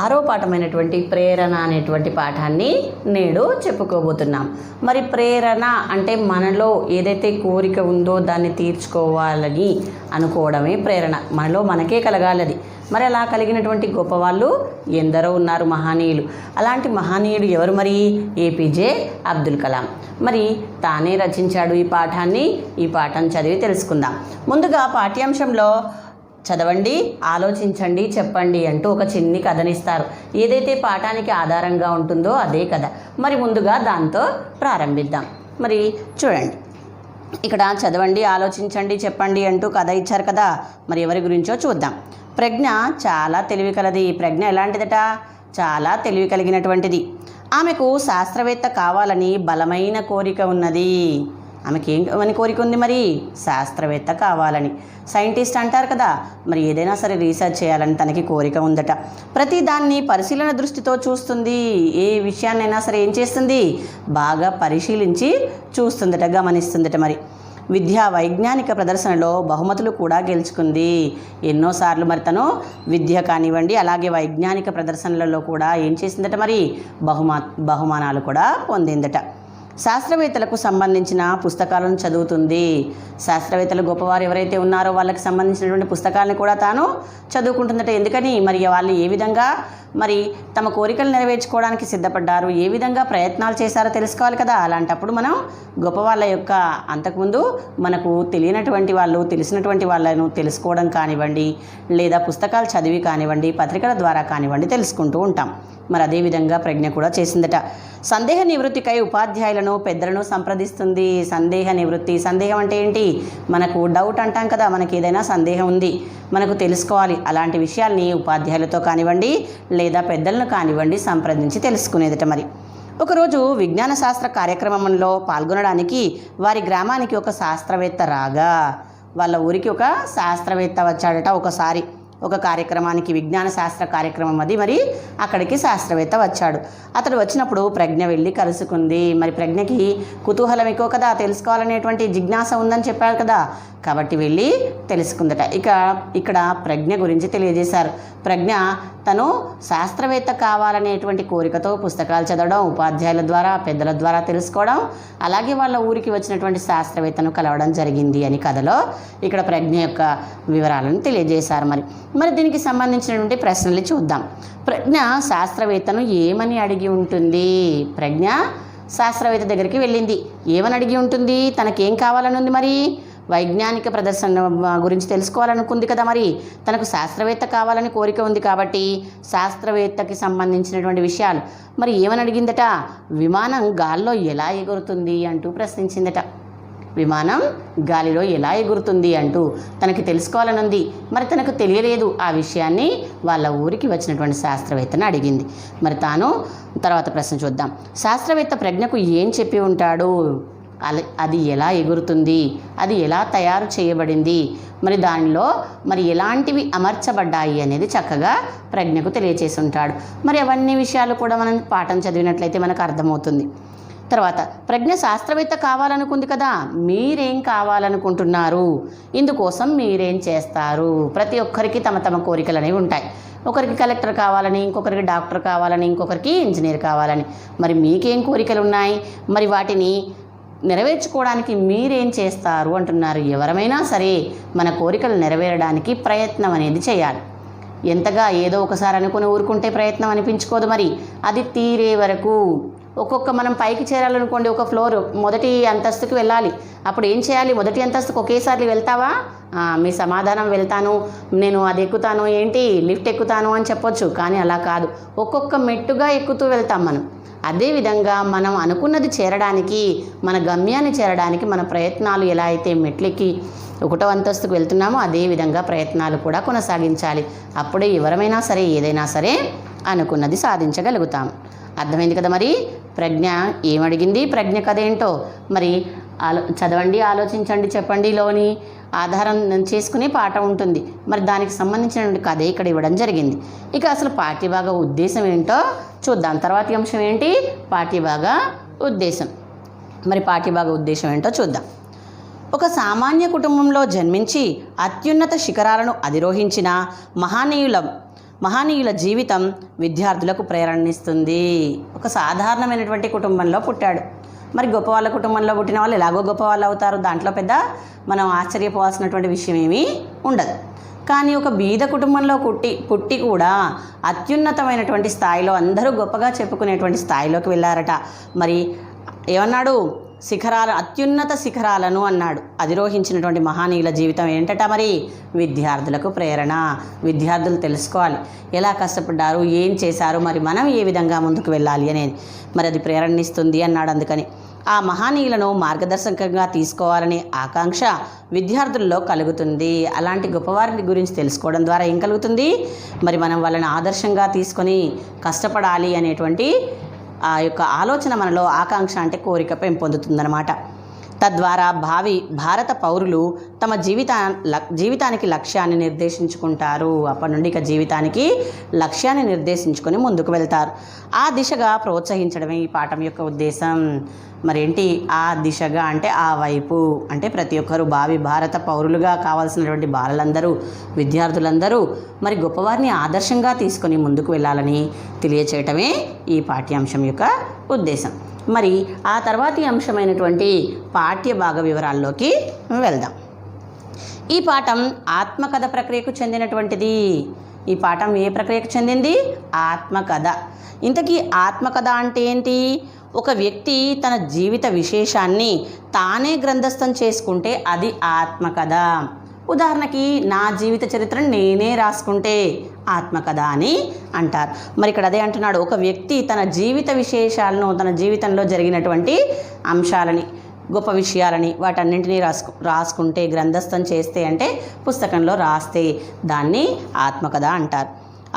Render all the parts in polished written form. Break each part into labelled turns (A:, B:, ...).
A: ఆరో పాఠమైనటువంటి ప్రేరణ అనేటువంటి పాఠాన్ని నేడు చెప్పుకోబోతున్నాం. మరి ప్రేరణ అంటే మనలో ఏదైతే కోరిక ఉందో దాన్ని తీర్చుకోవాలని అనుకోవడమే ప్రేరణ. మనలో మనకే కలగాలది. మరి అలా కలిగినటువంటి గొప్పవాళ్ళు ఎందరో ఉన్నారు, మహనీయులు. అలాంటి మహనీయుడు ఎవరు మరి? ఏపీజే అబ్దుల్ కలాం. మరి తానే రచించాడు ఈ పాఠాన్ని. ఈ పాఠం చదివి తెలుసుకుందాం. ముందుగా పాఠ్యాంశంలో చదవండి, ఆలోచించండి, చెప్పండి అంటూ ఒక చిన్ని కథనిస్తారు. ఏదైతే పాఠానికి ఆధారంగా ఉంటుందో అదే కథ. మరి ముందుగా దాంతో ప్రారంభిద్దాం. మరి చూడండి, ఇక్కడ చదవండి, ఆలోచించండి, చెప్పండి అంటూ కథ ఇచ్చారు కదా. మరి ఎవరి గురించో చూద్దాం. ప్రజ్ఞ చాలా తెలివి కలది. ప్రజ్ఞ ఎలాంటిదట? చాలా తెలివి కలిగినటువంటిది. ఆమెకు శాస్త్రవేత్త కావాలని బలమైన కోరిక ఉన్నది. ఆమెకి ఏమని కోరిక ఉంది మరి? శాస్త్రవేత్త కావాలని. సైంటిస్ట్ అంటారు కదా, మరి ఏదైనా సరే రీసెర్చ్ చేయాలని తనకి కోరిక ఉందట. ప్రతి దాన్ని పరిశీలన దృష్టితో చూస్తుంది. ఏ విషయాన్నైనా సరే ఏం చేస్తుంది? బాగా పరిశీలించి చూస్తుందట, గమనిస్తుందట. మరి విద్యా వైజ్ఞానిక ప్రదర్శనలో బహుమతులు కూడా గెలుచుకుంది. ఎన్నోసార్లు మరి తను విద్య కానివ్వండి, అలాగే వైజ్ఞానిక ప్రదర్శనలలో కూడా ఏం చేసిందట మరి? బహుమానాలు కూడా పొందిందట. శాస్త్రవేత్తలకు సంబంధించిన పుస్తకాలను చదువుతుంది. శాస్త్రవేత్తలు గొప్పవారు ఎవరైతే ఉన్నారో వాళ్ళకి సంబంధించినటువంటి పుస్తకాలను కూడా తాను చదువుకుంటుందట. ఎందుకని? మరి వాళ్ళు ఏ విధంగా మరి తమ కోరికలు నెరవేర్చుకోవడానికి సిద్ధపడ్డారు, ఏ విధంగా ప్రయత్నాలు చేశారో తెలుసుకోవాలి కదా. అలాంటప్పుడు మనం గొప్ప వాళ్ళ యొక్క అంతకుముందు మనకు తెలియనటువంటి వాళ్ళు, తెలిసినటువంటి వాళ్ళను తెలుసుకోవడం కానివ్వండి, లేదా పుస్తకాలు చదివి కానివ్వండి, పత్రికల ద్వారా కానివ్వండి తెలుసుకుంటూ ఉంటాం. మరి అదేవిధంగా ప్రజ్ఞ కూడా చేసిందట. సందేహ నివృత్తికై ఉపాధ్యాయులను, పెద్దలను సంప్రదిస్తుంది. సందేహ నివృత్తి. సందేహం అంటే ఏంటి? మనకు డౌట్ అంటాం కదా, మనకి ఏదైనా సందేహం ఉంది, మనకు తెలుసుకోవాలి. అలాంటి విషయాల్ని ఉపాధ్యాయులతో కానివ్వండి, లేదా పెద్దలను కానివ్వండి సంప్రదించి తెలుసుకునేదట. మరి ఒకరోజు విజ్ఞాన శాస్త్ర కార్యక్రమంలో పాల్గొనడానికి వారి గ్రామానికి ఒక శాస్త్రవేత్త రాగా, వాళ్ళ ఊరికి ఒక శాస్త్రవేత్త వచ్చాడట. ఒకసారి ఒక కార్యక్రమానికి, విజ్ఞాన శాస్త్ర కార్యక్రమం అది. మరి అక్కడికి శాస్త్రవేత్త వచ్చాడు. అతడు వచ్చినప్పుడు ప్రజ్ఞ వెళ్ళి కలుసుకుంది. మరి ప్రజ్ఞకి కుతూహలం ఎక్కువ కదా, తెలుసుకోవాలనేటువంటి జిజ్ఞాస ఉందని చెప్పారు కదా, కాబట్టి వెళ్ళి తెలుసుకుందట. ఇక్కడ ప్రజ్ఞ గురించి తెలియజేశారు. ప్రజ్ఞ తను శాస్త్రవేత్త కావాలనేటువంటి కోరికతో పుస్తకాలు చదవడం, ఉపాధ్యాయుల ద్వారా, పెద్దల ద్వారా తెలుసుకోవడం, అలాగే వాళ్ళ ఊరికి వచ్చినటువంటి శాస్త్రవేత్తను కలవడం జరిగింది అని కథలో ఇక్కడ ప్రజ్ఞ యొక్క వివరాలను తెలియజేశారు. మరి దీనికి సంబంధించినటువంటి ప్రశ్నలు చూద్దాం. ప్రజ్ఞ శాస్త్రవేత్తను ఏమని అడిగి ఉంటుంది? ప్రజ్ఞ శాస్త్రవేత్త దగ్గరికి వెళ్ళింది. ఏమని అడిగి ఉంటుంది? తనకేం కావాలని ఉంది? మరి వైజ్ఞానిక ప్రదర్శన గురించి తెలుసుకోవాలనుకుంది కదా. మరి తనకు శాస్త్రవేత్త కావాలని కోరిక ఉంది కాబట్టి శాస్త్రవేత్తకి సంబంధించినటువంటి విషయాలు మరి ఏమని అడిగిందట? విమానం గాల్లో ఎలా ఎగురుతుంది అంటూ ప్రశ్నించిందట. విమానం గాలిలో ఎలా ఎగురుతుంది అంటూ తనకి తెలుసుకోవాలని ఉంది. మరి తనకు తెలియలేదు ఆ విషయాన్ని. వాళ్ళ ఊరికి వచ్చినటువంటి శాస్త్రవేత్తను అడిగింది. మరి తాను తర్వాత ప్రశ్న చూద్దాం. శాస్త్రవేత్త ప్రజ్ఞకు ఏం చెప్పి ఉంటాడు? అది ఎలా ఎగురుతుంది, అది ఎలా తయారు చేయబడింది, మరి దానిలో మరి ఎలాంటివి అమర్చబడ్డాయి అనేది చక్కగా ప్రజ్ఞకు తెలియచేసి ఉంటాడు. మరి అవన్నీ విషయాలు కూడా మనం పాఠం చదివినట్లయితే మనకు అర్థమవుతుంది. తర్వాత ప్రజ్ఞ శాస్త్రవేత్త కావాలనుకుంది కదా, మీరేం కావాలనుకుంటున్నారు? ఇందుకోసం మీరేం చేస్తారు? ప్రతి ఒక్కరికి తమ తమ కోరికలు అనేవి ఉంటాయి. ఒకరికి కలెక్టర్ కావాలని, ఇంకొకరికి డాక్టర్ కావాలని, ఇంకొకరికి ఇంజనీర్ కావాలని. మరి మీకేం కోరికలు ఉన్నాయి? మరి వాటిని నెరవేర్చుకోవడానికి మీరేం చేస్తారు అంటున్నారు. ఎవరమైనా సరే మన కోరికలు నెరవేరడానికి ప్రయత్నం అనేది చేయాలి. ఎంతగా ఏదో ఒకసారి అనుకుని ఊరుకుంటే ప్రయత్నం అనిపించుకోదు. మరి అది తీరే వరకు మనం పైకి చేరాలనుకోండి, ఒక ఫ్లోర్ మొదటి అంతస్తుకి వెళ్ళాలి. అప్పుడు ఏం చేయాలి? మొదటి అంతస్తుకు ఒకేసారి వెళ్తావా? మీ సమాధానం వెళ్తాను, నేను అది ఎక్కుతాను, ఏంటి లిఫ్ట్ ఎక్కుతాను అని చెప్పొచ్చు. కానీ అలా కాదు, ఒక్కొక్క మెట్టుగా ఎక్కుతూ వెళ్తాం మనం. అదేవిధంగా మనం అనుకున్నది చేరడానికి, మన గమ్యాన్ని చేరడానికి మన ప్రయత్నాలు ఎలా అయితే మెట్లెక్కి 1వ అంతస్తుకు వెళ్తున్నామో అదేవిధంగా ప్రయత్నాలు కూడా కొనసాగించాలి. అప్పుడే ఎవరమైనా సరే ఏదైనా సరే అనుకున్నది సాధించగలుగుతాం. అర్థమైంది కదా. మరి ప్రజ్ఞ ఏమడిగింది? ప్రజ్ఞ కథ ఏంటో మరి చదవండి, ఆలోచించండి, చెప్పండిలోని ఆధారం చేసుకునే పాఠం ఉంటుంది. మరి దానికి సంబంధించిన కథ ఇక్కడ ఇవ్వడం జరిగింది. ఇక అసలు పాఠ్యభాగ ఉద్దేశం ఏంటో చూద్దాం. తర్వాతి అంశం ఏంటి? పాఠ్యభాగ ఉద్దేశం. మరి పాఠ్యభాగ ఉద్దేశం ఏంటో చూద్దాం. ఒక సామాన్య కుటుంబంలో జన్మించి అత్యున్నత శిఖరాలను అధిరోహించిన మహనీయుల జీవితం విద్యార్థులకు ప్రేరణనిస్తుంది. ఒక సాధారణమైనటువంటి కుటుంబంలో పుట్టాడు. మరి గొప్ప వాళ్ళ కుటుంబంలో పుట్టిన వాళ్ళు ఎలాగో గొప్ప వాళ్ళు అవుతారు, దాంట్లో పెద్ద మనం ఆశ్చర్యపోవాల్సినటువంటి విషయం ఏమీ ఉండదు. కానీ ఒక బీద కుటుంబంలో పుట్టి కూడా అత్యున్నతమైనటువంటి స్థాయిలో అందరూ గొప్పగా చెప్పుకునేటువంటి స్థాయిలోకి వెళ్ళారట. మరి ఏమన్నాడు? అత్యున్నత శిఖరాలను అన్నాడు. అధిరోహించినటువంటి మహనీయుల జీవితం ఏంటట? మరి విద్యార్థులకు ప్రేరణ. విద్యార్థులు తెలుసుకోవాలి ఎలా కష్టపడ్డారు, ఏం చేశారు, మరి మనం ఏ విధంగా ముందుకు వెళ్ళాలి అనేది. మరి అది ప్రేరణనిస్తుంది అన్నాడు. అందుకని ఆ మహనీయులను మార్గదర్శకంగా తీసుకోవాలనే ఆకాంక్ష విద్యార్థుల్లో కలుగుతుంది. అలాంటి గొప్పవారి గురించి తెలుసుకోవడం ద్వారా ఏం కలుగుతుంది? మరి మనం వాళ్ళని ఆదర్శంగా తీసుకొని కష్టపడాలి అనేటువంటి ఆ యొక్క ఆలోచన మనలో, ఆకాంక్ష అంటే కోరిక పెంపొందుతుందన్నమాట. తద్వారా భారత పౌరులు తమ జీవితానికి లక్ష్యాన్ని నిర్దేశించుకుంటారు. అప్పటి నుండి ఇక జీవితానికి లక్ష్యాన్ని నిర్దేశించుకొని ముందుకు వెళ్తారు. ఆ దిశగా ప్రోత్సహించడమే ఈ పాఠం యొక్క ఉద్దేశం. మరేంటి ఆ దిశగా అంటే? ఆ వైపు అంటే ప్రతి ఒక్కరూ భారత పౌరులుగా కావాల్సినటువంటి బాలలందరూ, విద్యార్థులందరూ మరి గొప్పవారిని ఆదర్శంగా తీసుకొని ముందుకు వెళ్ళాలని తెలియచేయటమే ఈ పాఠ్యాంశం యొక్క ఉద్దేశం. మరి ఆ తర్వాతి అంశమైనటువంటి పాఠ్య భాగ వివరాల్లోకి వెళ్దాం. ఈ పాఠం ఆత్మకథ ప్రక్రియకు చెందినటువంటిది. ఈ పాఠం ఏ ప్రక్రియకు చెందింది? ఆత్మకథ. ఇంతకీ ఆత్మకథ అంటే ఏంటి? ఒక వ్యక్తి తన జీవిత విశేషాన్ని తానే గ్రంథస్థం చేసుకుంటే అది ఆత్మకథ. ఉదాహరణకి నా జీవిత చరిత్రను నేనే రాసుకుంటే ఆత్మకథ అని అంటారు. మరి ఇక్కడ అదే అంటున్నాడు, ఒక వ్యక్తి తన జీవిత విశేషాలను, తన జీవితంలో జరిగినటువంటి అంశాలని, గొప్ప విషయాలని వాటన్నింటినీ రాసుకుంటే, గ్రంథస్థం చేస్తే అంటే పుస్తకంలో రాస్తే దాన్ని ఆత్మకథ అంటారు.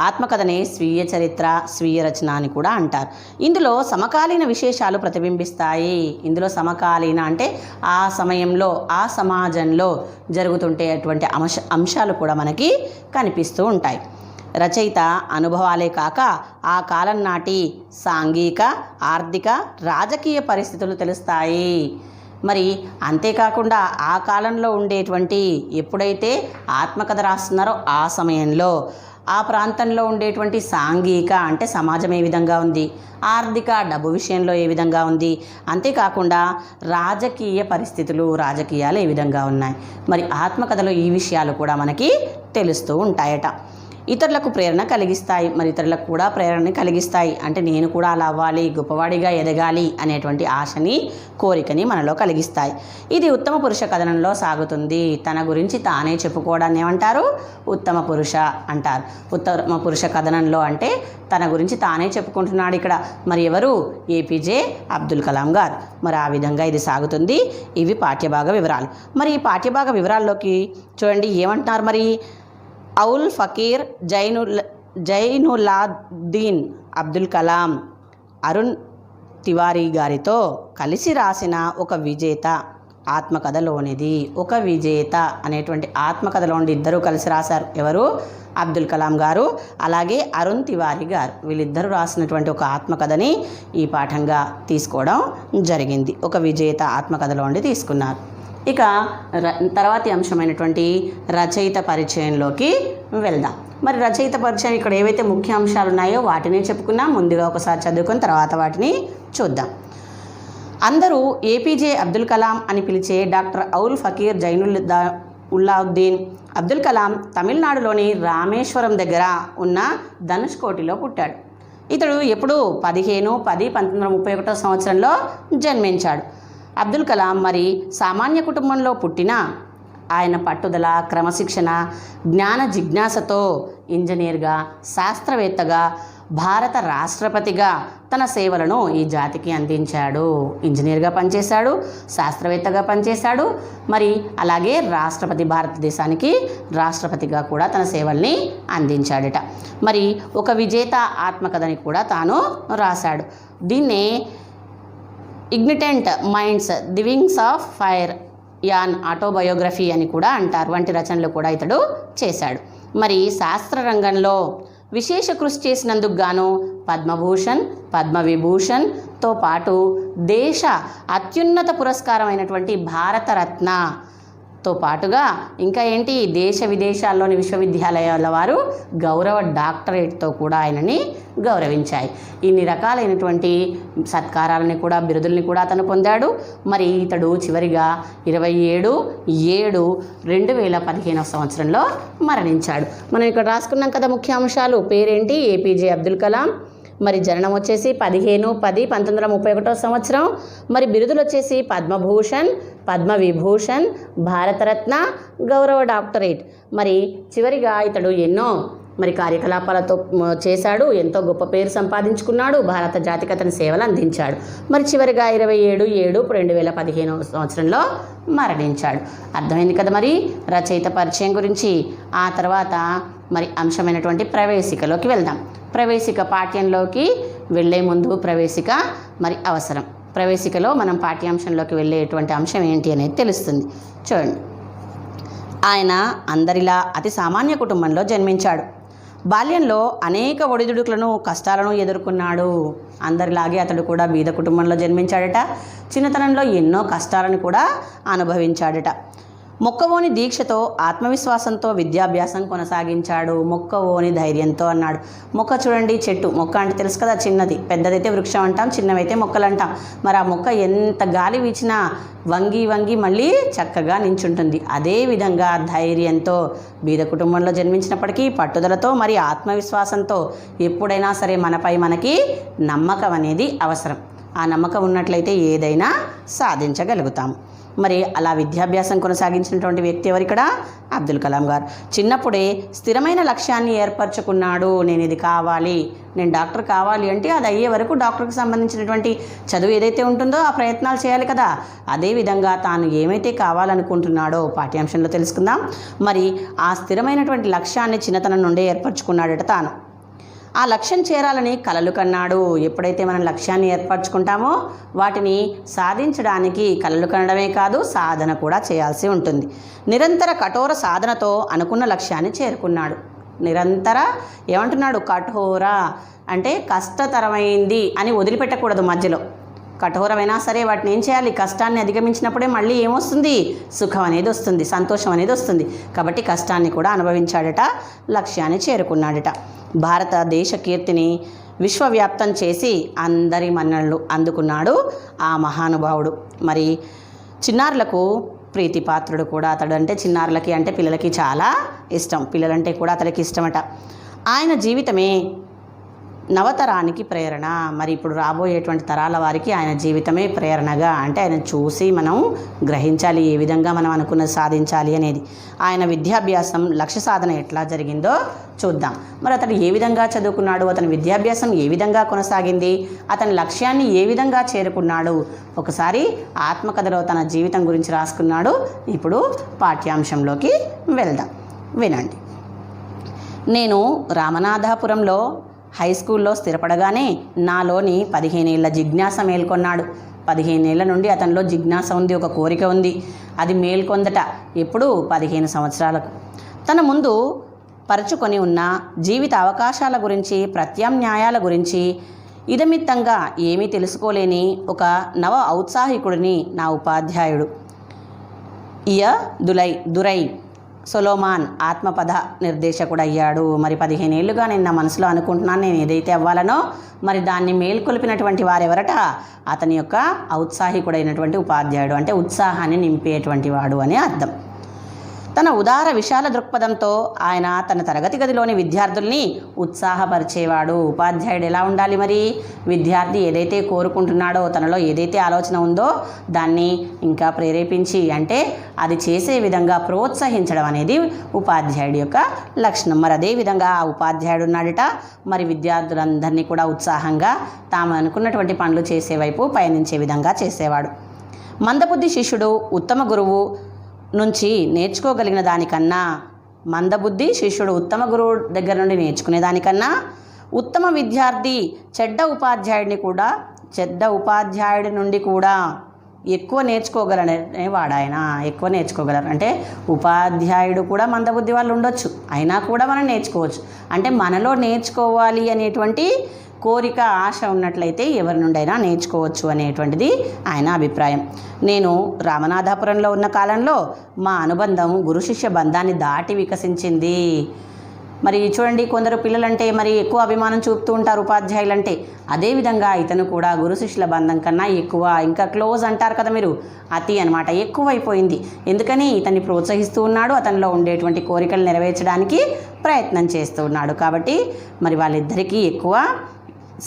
A: ఆత్మకథనే స్వీయ చరిత్ర, స్వీయ రచన అని కూడా అంటారు. ఇందులో సమకాలీన విశేషాలు ప్రతిబింబిస్తాయి. ఇందులో సమకాలీన అంటే ఆ సమయంలో, ఆ సమాజంలో జరుగుతుంటేటువంటి అంశాలు కూడా మనకి కనిపిస్తూ ఉంటాయి. రచయిత అనుభవాలే కాక ఆ కాలం నాటి సాంఘిక, ఆర్థిక, రాజకీయ పరిస్థితులు తెలుస్తాయి. మరి అంతేకాకుండా ఆ కాలంలో ఉండేటువంటి, ఎప్పుడైతే ఆత్మకథ రాస్తున్నారో ఆ సమయంలో ఆ ప్రాంతంలో ఉండేటువంటి సాంఘిక అంటే సమాజం ఏ విధంగా ఉంది, ఆర్థిక డబ్బు విషయంలో ఏ విధంగా ఉంది, అంతేకాకుండా రాజకీయ పరిస్థితులు, రాజకీయాలు ఏ విధంగా ఉన్నాయి. మరి ఆత్మకథలో ఈ విషయాలు కూడా మనకి తెలుస్తూ ఉంటాయట. ఇతరులకు ప్రేరణ కలిగిస్తాయి. మరి ఇతరులకు కూడా ప్రేరణని కలిగిస్తాయి. అంటే నేను కూడా అలా అవ్వాలి, గొప్పవాడిగా ఎదగాలి అనేటువంటి ఆశని, కోరికని మనలో కలిగిస్తాయి. ఇది ఉత్తమ పురుష కథనంలో సాగుతుంది. తన గురించి తానే చెప్పుకోవడాన్ని ఏమంటారు? ఉత్తమ పురుష అంటారు. ఉత్తమ పురుష కథనంలో అంటే తన గురించి తానే చెప్పుకుంటున్నాడు ఇక్కడ. మరి ఎవరు? ఏపీజే అబ్దుల్ కలాం గారు. మరి ఆ విధంగా ఇది సాగుతుంది. ఇవి పాఠ్యభాగ వివరాలు. మరి ఈ పాఠ్యభాగ వివరాల్లోకి చూడండి ఏమంటున్నారు. మరి ఔల్ ఫకీర్ జైనులాబ్దీన్ అబ్దుల్ కలాం అరుణ్ తివారీ గారితో కలిసి రాసిన ఒక విజేత ఆత్మకథలోనిది. ఒక విజేత అనేటువంటి ఆత్మకథలోని ఇద్దరు కలిసి రాశారు. ఎవరు? అబ్దుల్ కలాం గారు, అలాగే అరుణ్ తివారీ గారు. వీళ్ళిద్దరూ రాసినటువంటి ఒక ఆత్మకథని ఈ పాఠంగా తీసుకోవడం జరిగింది. ఒక విజేత ఆత్మకథలోని తీసుకున్నారు. ఇక తర్వాతి అంశమైనటువంటి రచయిత పరిచయంలోకి వెళ్దాం. మరి రచయిత పరిచయం ఇక్కడ ఏవైతే ముఖ్య అంశాలు ఉన్నాయో వాటిని చెప్పుకున్నాం. ముందుగా ఒకసారి చదువుకొని తర్వాత వాటిని చూద్దాం. అందరూ ఏపీజే అబ్దుల్ కలాం అని పిలిచే డాక్టర్ ఔల్ ఫకీర్ జైనుల్లాబ్దీన్ అబ్దుల్ కలాం తమిళనాడులోని రామేశ్వరం దగ్గర ఉన్న ధనుష్కోటిలో పుట్టాడు. ఇతడు ఎప్పుడు 15/10/1931 సంవత్సరంలో జన్మించాడు. అబ్దుల్ కలాం మరి సామాన్య కుటుంబంలో పుట్టిన ఆయన పట్టుదల, క్రమశిక్షణ, జ్ఞాన జిజ్ఞాసతో ఇంజనీర్గా, శాస్త్రవేత్తగా, భారత రాష్ట్రపతిగా తన సేవలను ఈ జాతికి అందించాడు. ఇంజనీర్గా పనిచేశాడు, శాస్త్రవేత్తగా పనిచేశాడు, మరి అలాగే భారతదేశానికి రాష్ట్రపతిగా కూడా తన సేవల్ని అందించాడట. మరి ఒక విజేత ఆత్మకథని కూడా తాను రాశాడు. దీన్నే ignited minds, the wings of fire, an autobiography అని కూడా అంటారు. వంటి రచనలు కూడా ఇతడు చేశాడు. మరి శాస్త్ర రంగంలో విశేష కృషి చేసినందుకు గాను పద్మభూషణ్, పద్మవిభూషణ్తో పాటు దేశ అత్యున్నత పురస్కారం అయినటువంటి భారతరత్న తో పాటుగా ఇంకా ఏంటి, దేశ విదేశాల్లోని విశ్వవిద్యాలయాల వారు గౌరవ డాక్టరేట్తో కూడా ఆయనని గౌరవించాయి. ఇన్ని రకాలైనటువంటి సత్కారాలని కూడా, బిరుదుల్ని కూడా అతను పొందాడు. మరి ఇతడు చివరిగా 27/7/2015 మరణించాడు. మనం ఇక్కడ రాసుకున్నాం కదా ముఖ్యాంశాలు. పేరేంటి, ఏపీజే అబ్దుల్ కలాం. మరి జననం వచ్చేసి 15/10/1931. మరి బిరుదులు వచ్చేసి పద్మభూషణ్, పద్మవిభూషణ్, భారతరత్న, గౌరవ డాక్టరేట్. మరి చివరిగా ఇతడు ఎన్నో కార్యకలాపాలతో చేశాడు, ఎంతో గొప్ప పేరు సంపాదించుకున్నాడు, భారత జాతికి అతని సేవలు అందించాడు. మరి చివరిగా 27/7/2015 మరణించాడు. అర్థమైంది కదా మరి రచయిత పరిచయం గురించి. ఆ తర్వాత మరి అంశమైనటువంటి ప్రవేశికలోకి వెళ్దాం. ప్రవేశిక పాఠ్యంలోకి వెళ్ళే ముందు ప్రవేశిక మరి అవసరం. ప్రవేశికలో మనం పాఠ్యాంశంలోకి వెళ్ళేటువంటి అంశం ఏంటి అనేది తెలుస్తుంది. చూడండి, ఆయన అందరిలా అతి సామాన్య కుటుంబంలో జన్మించాడు. బాల్యంలో అనేక ఒడిదుడుకులను, కష్టాలను ఎదుర్కొన్నాడు. అందరిలాగే అతడు కూడా బీద కుటుంబంలో జన్మించాడట. చిన్నతనంలో ఎన్నో కష్టాలను కూడా అనుభవించాడట. మొక్కవోని దీక్షతో, ఆత్మవిశ్వాసంతో విద్యాభ్యాసం కొనసాగించాడు. మొక్కవోని ధైర్యంతో అన్నాడు. మొక్క చూడండి, చెట్టు. మొక్క అంటే తెలుసు కదా, చిన్నది. పెద్దదైతే వృక్షం అంటాం, చిన్నవైతే మొక్కలు అంటాం. మరి ఆ మొక్క ఎంత గాలి వీచినా వంగి వంగి మళ్ళీ చక్కగా నించుంటుంది. అదేవిధంగా ధైర్యంతో, బీద కుటుంబంలో జన్మించినప్పటికీ పట్టుదలతో, మరి ఆత్మవిశ్వాసంతో ఎప్పుడైనా సరే మనపై మనకి నమ్మకం అనేది అవసరం. ఆ నమ్మకం ఉన్నట్లయితే ఏదైనా సాధించగలుగుతాము. మరి అలా విద్యాభ్యాసం కొనసాగించినటువంటి వ్యక్తి ఎవరు ఇక్కడ? అబ్దుల్ కలాం గారు. చిన్నప్పుడే స్థిరమైన లక్ష్యాన్ని ఏర్పరచుకున్నాడు. నేను ఇది కావాలి, నేను డాక్టర్ కావాలి అంటే అది అయ్యే వరకు డాక్టర్కి సంబంధించినటువంటి చదువు ఏదైతే ఉంటుందో ఆ ప్రయత్నాలు చేయాలి కదా. అదేవిధంగా తాను ఏమైతే కావాలనుకుంటున్నాడో పాఠ్యాంశంలో తెలుసుకుందాం. మరి ఆ స్థిరమైనటువంటి లక్ష్యాన్ని చిన్నతనం నుండే ఏర్పరచుకున్నాడట తాను. ఆ లక్ష్యం చేరాలని కలలు కన్నాడు. ఎప్పుడైతే మనం లక్ష్యాన్ని ఏర్పరచుకుంటామో వాటిని సాధించడానికి కలలు కనడమే కాదు, సాధన కూడా చేయాల్సి ఉంటుంది. నిరంతర కఠోర సాధనతో అనుకున్న లక్ష్యాన్ని చేరుకున్నాడు. నిరంతర ఏమంటున్నాడు? కఠోర అంటే కష్టతరమైంది అని వదిలిపెట్టకూడదు మధ్యలో. కఠోరమైనా సరే వాటిని ఏం చేయాలి? కష్టాన్ని అధిగమించినప్పుడే మళ్ళీ ఏమొస్తుంది? సుఖం అనేది వస్తుంది, సంతోషం అనేది వస్తుంది. కాబట్టి కష్టాన్ని కూడా అనుభవించాడట, లక్ష్యాన్ని చేరుకున్నాడట. భారతదేశ కీర్తిని విశ్వవ్యాప్తం చేసి అందరి మన్ననలు అందుకున్నాడు ఆ మహానుభావుడు. మరి చిన్నారులకు ప్రీతిపాత్రుడు కూడా అతడు. అంటే చిన్నారులకి అంటే పిల్లలకి చాలా ఇష్టం. పిల్లలంటే కూడా అతడికి ఇష్టమట. ఆయన జీవితమే నవతరానికి ప్రేరణ. మరి ఇప్పుడు రాబోయేటువంటి తరాల వారికి ఆయన జీవితమే ప్రేరణగా, అంటే ఆయన చూసి మనం గ్రహించాలి ఏ విధంగా మనం అనుకున్నది సాధించాలి అనేది. ఆయన విద్యాభ్యాసం, లక్ష్య సాధన ఎట్లా జరిగిందో చూద్దాం. మరి అతడు ఏ విధంగా చదువుకున్నాడు, అతని విద్యాభ్యాసం ఏ విధంగా కొనసాగింది, అతని లక్ష్యాన్ని ఏ విధంగా చేరుకున్నాడు, ఒకసారి ఆత్మకథలో తన జీవితం గురించి రాసుకున్నాడు. ఇప్పుడు పాఠ్యాంశంలోకి వెళ్దాం, వినండి. నేను రామనాథపురంలో హై స్కూల్లో స్థిరపడగానే నాలోని 15 ఏళ్ల జిజ్ఞాస మేల్కొన్నాడు. 15 ఏళ్ల నుండి అతనిలో జిజ్ఞాస ఉంది, ఒక కోరిక ఉంది. అది మేల్కొందట ఎప్పుడు? 15 సంవత్సరాలకు. తన ముందు పరుచుకొని ఉన్న జీవిత అవకాశాల గురించి, ప్రత్యామ్నాయాల గురించి ఇదమిత్తంగా ఏమీ తెలుసుకోలేని ఒక నవ ఔత్సాహికుడిని నా ఉపాధ్యాయుడు దురై సొలోమాన్ ఆత్మపద నిర్దేశకుడు అయ్యాడు. మరి 15 ఏళ్ళుగా నేను నా మనసులో అనుకుంటున్నాను, నేను ఏదైతే అవ్వాలనో మరి దాన్ని మేల్కొల్పినటువంటి వారెవరట? అతని యొక్క ఔత్సాహికుడైనటువంటి ఉపాధ్యాయుడు. అంటే ఉత్సాహాన్ని నింపేటువంటి వాడు అని అర్థం. తన ఉదార విశాల దృక్పథంతో ఆయన తన తరగతి గదిలోని విద్యార్థుల్ని ఉత్సాహపరిచేవాడు. ఉపాధ్యాయుడు ఎలా ఉండాలి మరి? విద్యార్థి ఏదైతే కోరుకుంటున్నాడో, తనలో ఏదైతే ఆలోచన ఉందో దాన్ని ఇంకా ప్రేరేపించి, అంటే అది చేసే విధంగా ప్రోత్సహించడం అనేది ఉపాధ్యాయుడి యొక్క లక్షణం. మరి అదేవిధంగా ఆ ఉపాధ్యాయుడు ఉన్నాడట. మరి విద్యార్థులందరినీ కూడా ఉత్సాహంగా తాము అనుకున్నటువంటి పనులు చేసే వైపు పయనించే విధంగా చేసేవాడు. మందబుద్ధి శిష్యుడు ఉత్తమ గురువు నుంచి నేర్చుకోగలిగిన దానికన్నా, మందబుద్ధి శిష్యుడు ఉత్తమ గురువు దగ్గర నుండి నేర్చుకునే దానికన్నా ఉత్తమ విద్యార్థి చెడ్డ ఉపాధ్యాయుడి నుండి కూడా ఎక్కువ నేర్చుకోగలనేవాడు ఆయన. ఎక్కువ నేర్చుకోగలరు అంటే ఉపాధ్యాయుడు కూడా మందబుద్ధి వాళ్ళు ఉండొచ్చు, అయినా కూడా మనం నేర్చుకోవచ్చు. అంటే మనలో నేర్చుకోవాలి అనేటువంటి కోరిక ఆశ ఉన్నట్లయితే ఎవరి నుండైనా నేర్చుకోవచ్చు అనేటువంటిది ఆయన అభిప్రాయం. నేను రామనాథాపురంలో ఉన్న కాలంలో మా అనుబంధం గురు శిష్య బంధాన్ని దాటి వికసించింది. మరి చూడండి, కొందరు పిల్లలంటే మరి ఎక్కువ అభిమానం చూపుతూ ఉంటారు ఉపాధ్యాయులంటే. అదేవిధంగా ఇతను కూడా గురు శిష్యుల బంధం కన్నా ఎక్కువ, ఇంకా క్లోజ్ అంటారు కదా మీరు, అతి అనమాట, ఎక్కువైపోయింది. ఎందుకని ఇతన్ని ప్రోత్సహిస్తూ ఉన్నాడు, అతనిలో ఉండేటువంటి కోరికలు నెరవేర్చడానికి ప్రయత్నం చేస్తూ ఉన్నాడు. కాబట్టి మరి వాళ్ళిద్దరికీ ఎక్కువ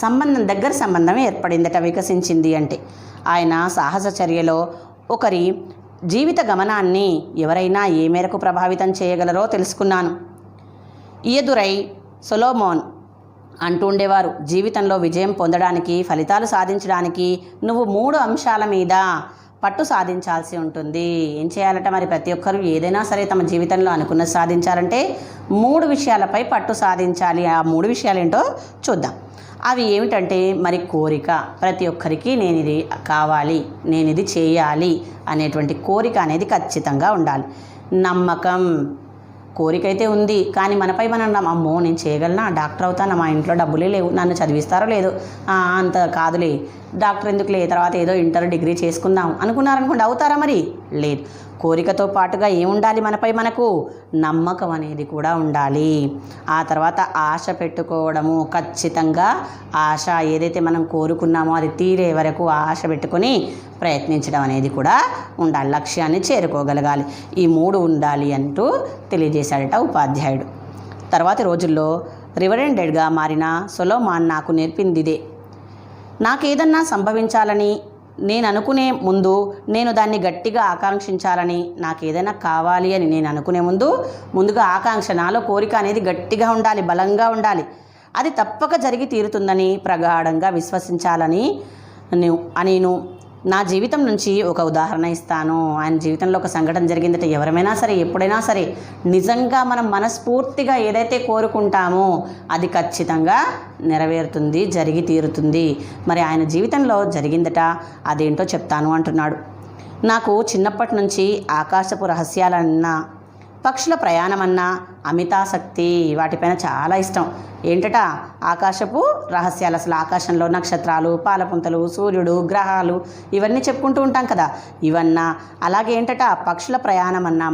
A: సంబంధం, దగ్గర సంబంధం ఏర్పడిందట, వికసించింది. అంటే ఆయన సాహస చర్యలో ఒకరి జీవిత గమనాన్ని ఎవరైనా ఏ మేరకు ప్రభావితం చేయగలరో తెలుసుకున్నాను. ఇయదురై సొలోమోన్ అంటూ ఉండేవారు, జీవితంలో విజయం పొందడానికి, ఫలితాలు సాధించడానికి నువ్వు 3 అంశాల మీద పట్టు సాధించాల్సి ఉంటుంది. ఏం చేయాలట మరి? ప్రతి ఒక్కరు ఏదైనా సరే తమ జీవితంలో అనుకున్నది సాధించాలంటే 3 విషయాలపై పట్టు సాధించాలి. ఆ 3 విషయాలు ఏంటో చూద్దాం. అవి ఏమిటంటే మరి కోరిక, ప్రతి ఒక్కరికి నేను ఇది కావాలి, నేను ఇది చేయాలి అనేటువంటి కోరిక అనేది ఖచ్చితంగా ఉండాలి. నమ్మకం, కోరిక అయితే ఉంది కానీ మనపై మనం అమ్మో నేను చేయగలనా, డాక్టర్ అవుతాను, మా ఇంట్లో డబ్బులే లేవు, నన్ను చదివిస్తారో లేదు, అంత కాదులే, డాక్టర్ ఎందుకులే, తర్వాత ఏదో ఇంటర్ డిగ్రీ చేసుకుందాం అనుకున్నారనుకోండి, అవుతారా? మరి లేదు. కోరికతో పాటుగా ఏముండాలి మనపై? మనకు నమ్మకం అనేది కూడా ఉండాలి. ఆ తర్వాత ఆశ పెట్టుకోవడము, ఖచ్చితంగా ఆశ ఏదైతే మనం కోరుకున్నామో అది తీరే వరకు ఆశ పెట్టుకొని ప్రయత్నించడం అనేది కూడా ఉండాలి. లక్ష్యాన్ని చేరుకోగలగాలి. ఈ 3 ఉండాలి అంటూ తెలియజేశాడట ఉపాధ్యాయుడు. తర్వాతి రోజుల్లో రివరెండెడ్గా మారిన సొలోమాన్ నాకు నేర్పింది ఇదే. నాకేదన్నా సంభవించాలని నేను అనుకునే ముందు, నేను దాన్ని గట్టిగా ఆకాంక్షించాలని, నాకు ఏదైనా కావాలి అని నేను అనుకునే ముందుగా ఆకాంక్ష, నాలో కోరిక అనేది గట్టిగా ఉండాలి, బలంగా ఉండాలి. అది తప్పక జరిగి తీరుతుందని ప్రగాఢంగా విశ్వసించాలని నేను నా జీవితం నుంచి ఒక ఉదాహరణ ఇస్తాను. ఆయన జీవితంలో ఒక సంఘటన జరిగిందట. ఎవరైనా సరే, ఎప్పుడైనా సరే, నిజంగా మనం మనస్ఫూర్తిగా ఏదైతే కోరుకుంటామో అది ఖచ్చితంగా నెరవేరుతుంది, జరిగి తీరుతుంది. మరి ఆయన జీవితంలో జరిగిందట, అదేంటో చెప్తాను అంటున్నాడు. నాకు చిన్నప్పటి నుంచి ఆకాశపు రహస్యాలన్నా, పక్షుల ప్రయాణమన్నా అమితాసక్తి, వాటిపైన చాలా ఇష్టం. ఏంటట? ఆకాశపు రహస్యాలు. అసలు ఆకాశంలో నక్షత్రాలు, పాలపుంతలు, సూర్యుడు, గ్రహాలు, ఇవన్నీ చెప్పుకుంటూ ఉంటాం కదా, ఇవన్నా. అలాగే ఏంటట? పక్షుల ప్రయాణం అన్నా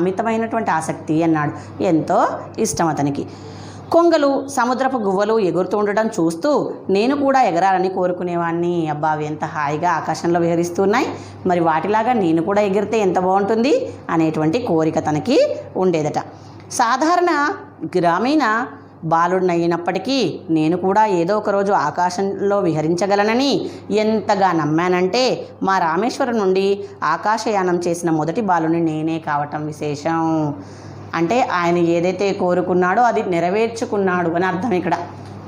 A: అమితమైనటువంటి ఆసక్తి అన్నాడు. ఎంతో ఇష్టం అతనికి. కొంగలు, సముద్రపు గువ్వలు ఎగురుతూ ఉండడం చూస్తూ నేను కూడా ఎగరాలని కోరుకునేవాడిని. అబ్బా, అవి ఎంత హాయిగా ఆకాశంలో విహరిస్తున్నాయి, మరి వాటిలాగా నేను కూడా ఎగిరితే ఎంత బాగుంటుంది అనేటువంటి కోరిక తనకి ఉండేదట. సాధారణ గ్రామీణ బాలుడినైనప్పటికీ నేను కూడా ఏదో ఒకరోజు ఆకాశంలో విహరించగలనని ఎంతగా నమ్మానంటే, మా రామేశ్వరం నుండి ఆకాశయానం చేసిన మొదటి బాలుని నేనే కావటం విశేషం. అంటే ఆయన ఏదైతే కోరుకున్నాడో అది నెరవేర్చుకున్నాడు అని అర్థం ఇక్కడ.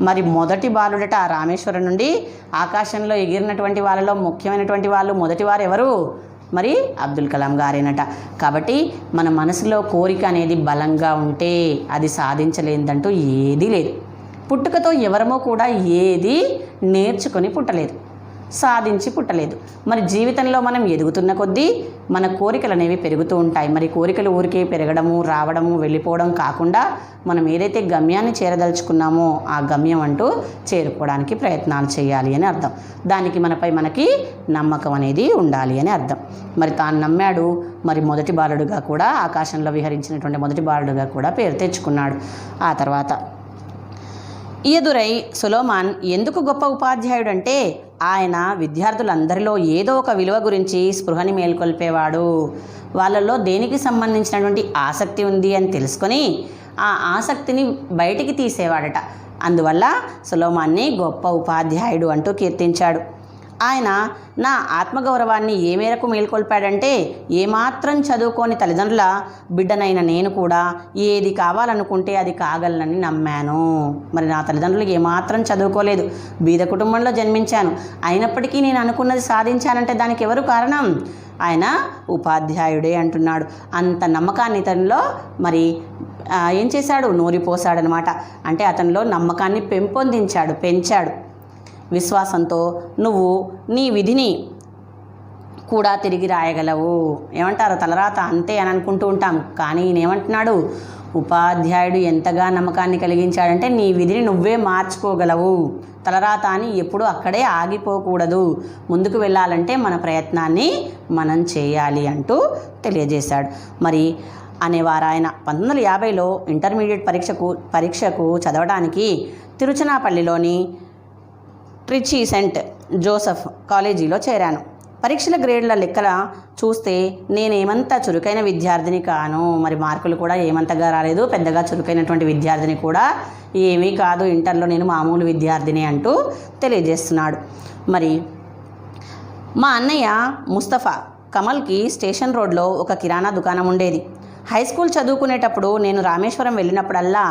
A: మరి మొదటి బాలుడట ఆ రామేశ్వరం నుండి ఆకాశంలో ఎగిరినటువంటి వాళ్ళలో ముఖ్యమైనటువంటి వాళ్ళు మొదటివారు ఎవరు? మరి అబ్దుల్ కలాం గారేనట. కాబట్టి మన మనసులో కోరిక అనేది బలంగా ఉంటే అది సాధించలేదంటూ ఏదీ లేదు. పుట్టుకతో ఎవరమో కూడా ఏది నేర్చుకొని పుట్టలేదు, సాధించి పుట్టలేదు. మరి జీవితంలో మనం ఎదుగుతున్న కొద్దీ మన కోరికలు అనేవి పెరుగుతూ ఉంటాయి. మరి కోరికలు ఊరికే పెరగడము, రావడము, వెళ్ళిపోవడం కాకుండా మనం ఏదైతే గమ్యాన్ని చేరదలుచుకున్నామో ఆ గమ్యం అంటూ చేరుకోవడానికి ప్రయత్నాలు చేయాలి అని అర్థం. దానికి మనకి నమ్మకం అనేది ఉండాలి అని అర్థం. మరి తాను నమ్మాడు. మరి మొదటి బాలుడుగా కూడా, ఆకాశంలో విహరించినటువంటి మొదటి బాలుడుగా కూడా పేరు తెచ్చుకున్నాడు. ఆ తర్వాత ఇయదురై సొలోమాన్ ఎందుకు గొప్ప ఉపాధ్యాయుడు అంటే, ఆయన విద్యార్థులందరిలో ఏదో ఒక విలువ గురించి స్పృహని మేల్కొల్పేవాడు. వాళ్ళల్లో దేనికి సంబంధించినటువంటి ఆసక్తి ఉంది అని తెలుసుకొని ఆ ఆసక్తిని బయటికి తీసేవాడట. అందువల్ల సొలోమాన్ని గొప్ప ఉపాధ్యాయుడు అంటూ కీర్తించాడు. ఆయన నా ఆత్మగౌరవాన్ని ఏ మేరకు మేల్కొల్పాడంటే, ఏమాత్రం చదువుకోని తల్లిదండ్రుల బిడ్డనైన నేను కూడా ఏది కావాలనుకుంటే అది కాగలనని నమ్మాను. మరి నా తల్లిదండ్రులు ఏమాత్రం చదువుకోలేదు, బీద కుటుంబంలో జన్మించాను, అయినప్పటికీ నేను అనుకున్నది సాధించానంటే దానికి ఎవరు కారణం? ఆయన ఉపాధ్యాయుడే అంటున్నాడు. అంత నమ్మకాన్ని ఇతనిలో మరి ఏం చేశాడు? నూరిపోసాడనమాట. అంటే అతనిలో నమ్మకాన్ని పెంచాడు. విశ్వాసంతో నువ్వు నీ విధిని కూడా తిరిగి రాయగలవు. ఏమంటారు? తలరాత అంతే అని అనుకుంటూ ఉంటాం, కానీ ఈయనేమంటున్నాడు? ఉపాధ్యాయుడు ఎంతగా నమ్మకాన్ని కలిగించాడంటే నీ విధిని నువ్వే మార్చుకోగలవు, తలరాత అని ఎప్పుడూ అక్కడే ఆగిపోకూడదు, ముందుకు వెళ్ళాలంటే మన ప్రయత్నాన్ని మనం చేయాలి అంటూ తెలియజేశాడు. మరి అనేవారు ఆయన 1950లో ఇంటర్మీడియట్ పరీక్షకు చదవడానికి తిరుచనాపల్లిలోని ట్రిచి సెంట్ జోసెఫ్ కాలేజీలో చేరాను. పరీక్షల గ్రేడ్ల లెక్కల చూస్తే నేనేమంత చురుకైన విద్యార్థిని కాను, మరి మార్కులు కూడా ఏమంతగా రాలేదు, పెద్దగా చురుకైనటువంటి విద్యార్థిని కూడా ఏమీ కాదు, ఇంటర్లో నేను మామూలు విద్యార్థిని అంటూ తెలియజేస్తున్నాడు. మరి మా అన్నయ్య ముస్తఫా కమల్కి స్టేషన్ రోడ్లో ఒక కిరాణా దుకాణం ఉండేది. హై స్కూల్ చదువుకునేటప్పుడు నేను రామేశ్వరం వెళ్ళినప్పుడల్లా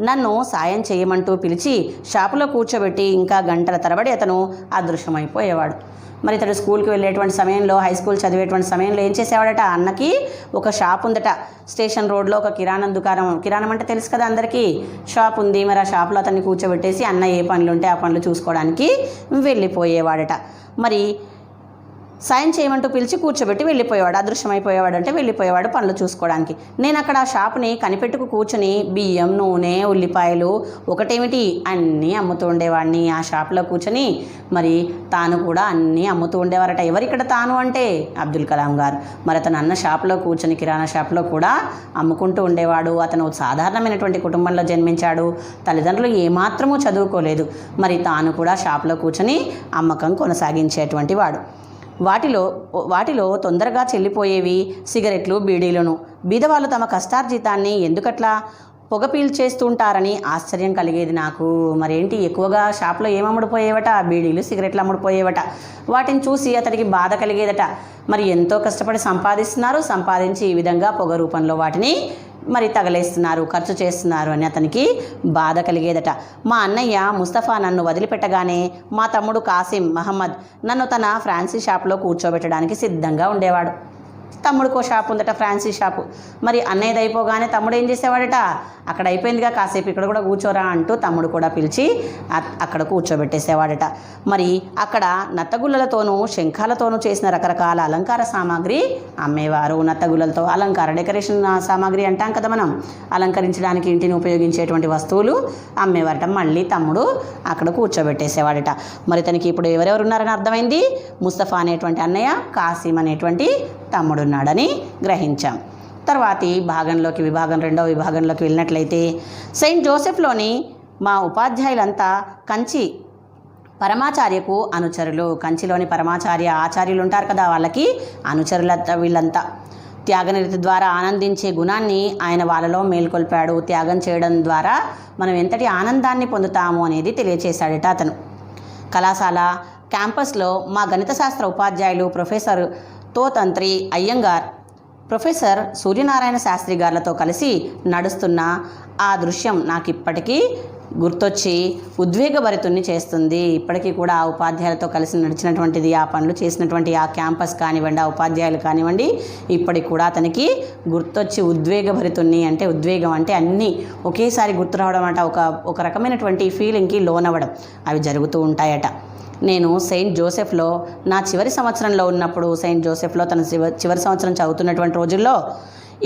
A: నన్ను సాయం చేయమంటూ పిలిచి షాపులో కూర్చోబెట్టి ఇంకా గంటల తరబడి అతను అదృశ్యమైపోయేవాడు. మరి ఇతడు స్కూల్కి వెళ్ళేటువంటి సమయంలో, హై స్కూల్ చదివేటువంటి సమయంలో ఏం చేసేవాడట, అన్నకి ఒక షాప్ ఉందట స్టేషన్ రోడ్లో, ఒక కిరాణం దుకాణం. కిరాణం అంటే తెలుసు కదా అందరికీ, షాప్ ఉంది. మరి ఆ షాప్లో అతన్ని కూర్చోబెట్టేసి అన్న ఏ పనులు ఉంటే ఆ పనులు చూసుకోవడానికి వెళ్ళిపోయేవాడట. మరి సాయం చేయమంటూ పిలిచి కూర్చోబెట్టి వెళ్ళిపోయేవాడు, అదృశ్యమైపోయేవాడు అంటే వెళ్ళిపోయేవాడు పనులు చూసుకోవడానికి. నేను అక్కడ ఆ షాపుని కనిపెట్టుకు కూర్చుని బియ్యం, నూనె, ఉల్లిపాయలు ఒకటేమిటి అన్నీ అమ్ముతూ ఉండేవాడిని ఆ షాప్లో కూర్చొని. మరి తాను కూడా అన్నీ అమ్ముతూ ఉండేవారట. ఎవరిక్కడ తాను అంటే అబ్దుల్ కలాం గారు. మరి అతను అన్న షాప్లో కూర్చొని, కిరాణా షాప్లో కూడా అమ్ముకుంటూ ఉండేవాడు. అతను సాధారణమైనటువంటి కుటుంబంలో జన్మించాడు, తల్లిదండ్రులు ఏమాత్రమూ చదువుకోలేదు. మరి తాను కూడా షాప్లో కూర్చొని అమ్మకం కొనసాగించేటువంటి వాడు. వాటిలో తొందరగా చెల్లిపోయేవి సిగరెట్లు, బీడీలను. బీదవాళ్ళు తమ కష్టార్జితాన్ని ఎందుకట్లా పొగ పీల్చేస్తుంటారని ఆశ్చర్యం కలిగేది నాకు. మరేంటి ఎక్కువగా షాప్లో ఏమమ్ముడుపోయేవట, బీడీలు, సిగరెట్లు అమ్ముడుపోయేవట. వాటిని చూసి అతడికి బాధ కలిగేదట. మరి ఎంతో కష్టపడి సంపాదిస్తున్నారు, సంపాదించి ఈ విధంగా పొగ రూపంలో వాటిని మరి తగలేస్తున్నారు, ఖర్చు చేస్తున్నారు అని అతనికి బాధ కలిగేదట. మా అన్నయ్య ముస్తఫా నన్ను వదిలిపెట్టగానే మా తమ్ముడు కాసిం మహమ్మద్ నన్ను తన ఫ్రాన్సీ షాప్లో కూర్చోబెట్టడానికి సిద్ధంగా ఉండేవాడు. తమ్ముడికో షాప్ ఉందట, ఫ్రాన్సీ షాపు. మరి అన్నయ్యది అయిపోగానే తమ్ముడు ఏం చేసేవాడట, అక్కడ అయిపోయిందిగా కాసేపు ఇక్కడ కూడా కూర్చోరా అంటూ తమ్ముడు కూడా పిలిచి అక్కడ కూర్చోబెట్టేసేవాడట. మరి అక్కడ నత్తగుళ్ళలతోనూ శంఖాలతోనూ చేసిన రకరకాల అలంకార సామాగ్రి అమ్మేవారు. నత్తగుళ్ళలతో అలంకార డెకరేషన్ సామాగ్రి అంటాం కదా మనం, అలంకరించడానికి ఇంటిని ఉపయోగించేటువంటి వస్తువులు అమ్మేవారట. మళ్ళీ తమ్ముడు అక్కడ కూర్చోబెట్టేసేవాడట. మరి తనకి ఇప్పుడు ఎవరెవరు ఉన్నారని అర్థమైంది. ముస్తఫా అనేటువంటి అన్నయ్య, కాసిం అనేటువంటి తమ్ముడు ఉన్నాడని గ్రహించాం. తర్వాతి రెండవ విభాగంలోకి వెళ్ళినట్లయితే సెయింట్ జోసెఫ్లోని మా ఉపాధ్యాయులంతా కంచి పరమాచార్యకు అనుచరులు. కంచిలోని పరమాచార్య ఆచార్యులు ఉంటారు కదా, వాళ్ళకి అనుచరులంతా వీళ్ళంతా. త్యాగనిరతి ద్వారా ఆనందించే గుణాన్ని ఆయన వాళ్ళలో మేల్కొల్పాడు. త్యాగం చేయడం ద్వారా మనం ఎంతటి ఆనందాన్ని పొందుతాము అనేది తెలియచేశాడట అతను. కళాశాల క్యాంపస్లో మా గణిత శాస్త్ర ఉపాధ్యాయులు ప్రొఫెసర్ తోతంత్రి అయ్యంగార్, ప్రొఫెసర్ సూర్యనారాయణ శాస్త్రి గారులతో కలిసి నడుస్తున్న ఆ దృశ్యం నాకు ఇప్పటికీ గుర్తొచ్చి ఉద్వేగభరితుణ్ణి చేస్తుంది. ఇప్పటికీ కూడా ఆ ఉపాధ్యాయులతో కలిసి నడిచినటువంటిది, ఆ పనులు చేసినటువంటి ఆ క్యాంపస్ కానివ్వండి, ఆ ఉపాధ్యాయులు కానివ్వండి, ఇప్పటికి కూడా అతనికి గుర్తొచ్చి ఉద్వేగభరితుణ్ణి, అంటే ఉద్వేగం అంటే అన్నీ ఒకేసారి గుర్తు రావడం అంట, ఒక రకమైనటువంటి ఫీలింగ్కి లోనవ్వడం అవి జరుగుతూ ఉంటాయట. నేను సెయింట్ జోసెఫ్లో నా చివరి సంవత్సరంలో ఉన్నప్పుడు, సెయింట్ జోసెఫ్లో తన చివరి సంవత్సరం చదువుతున్నటువంటి రోజుల్లో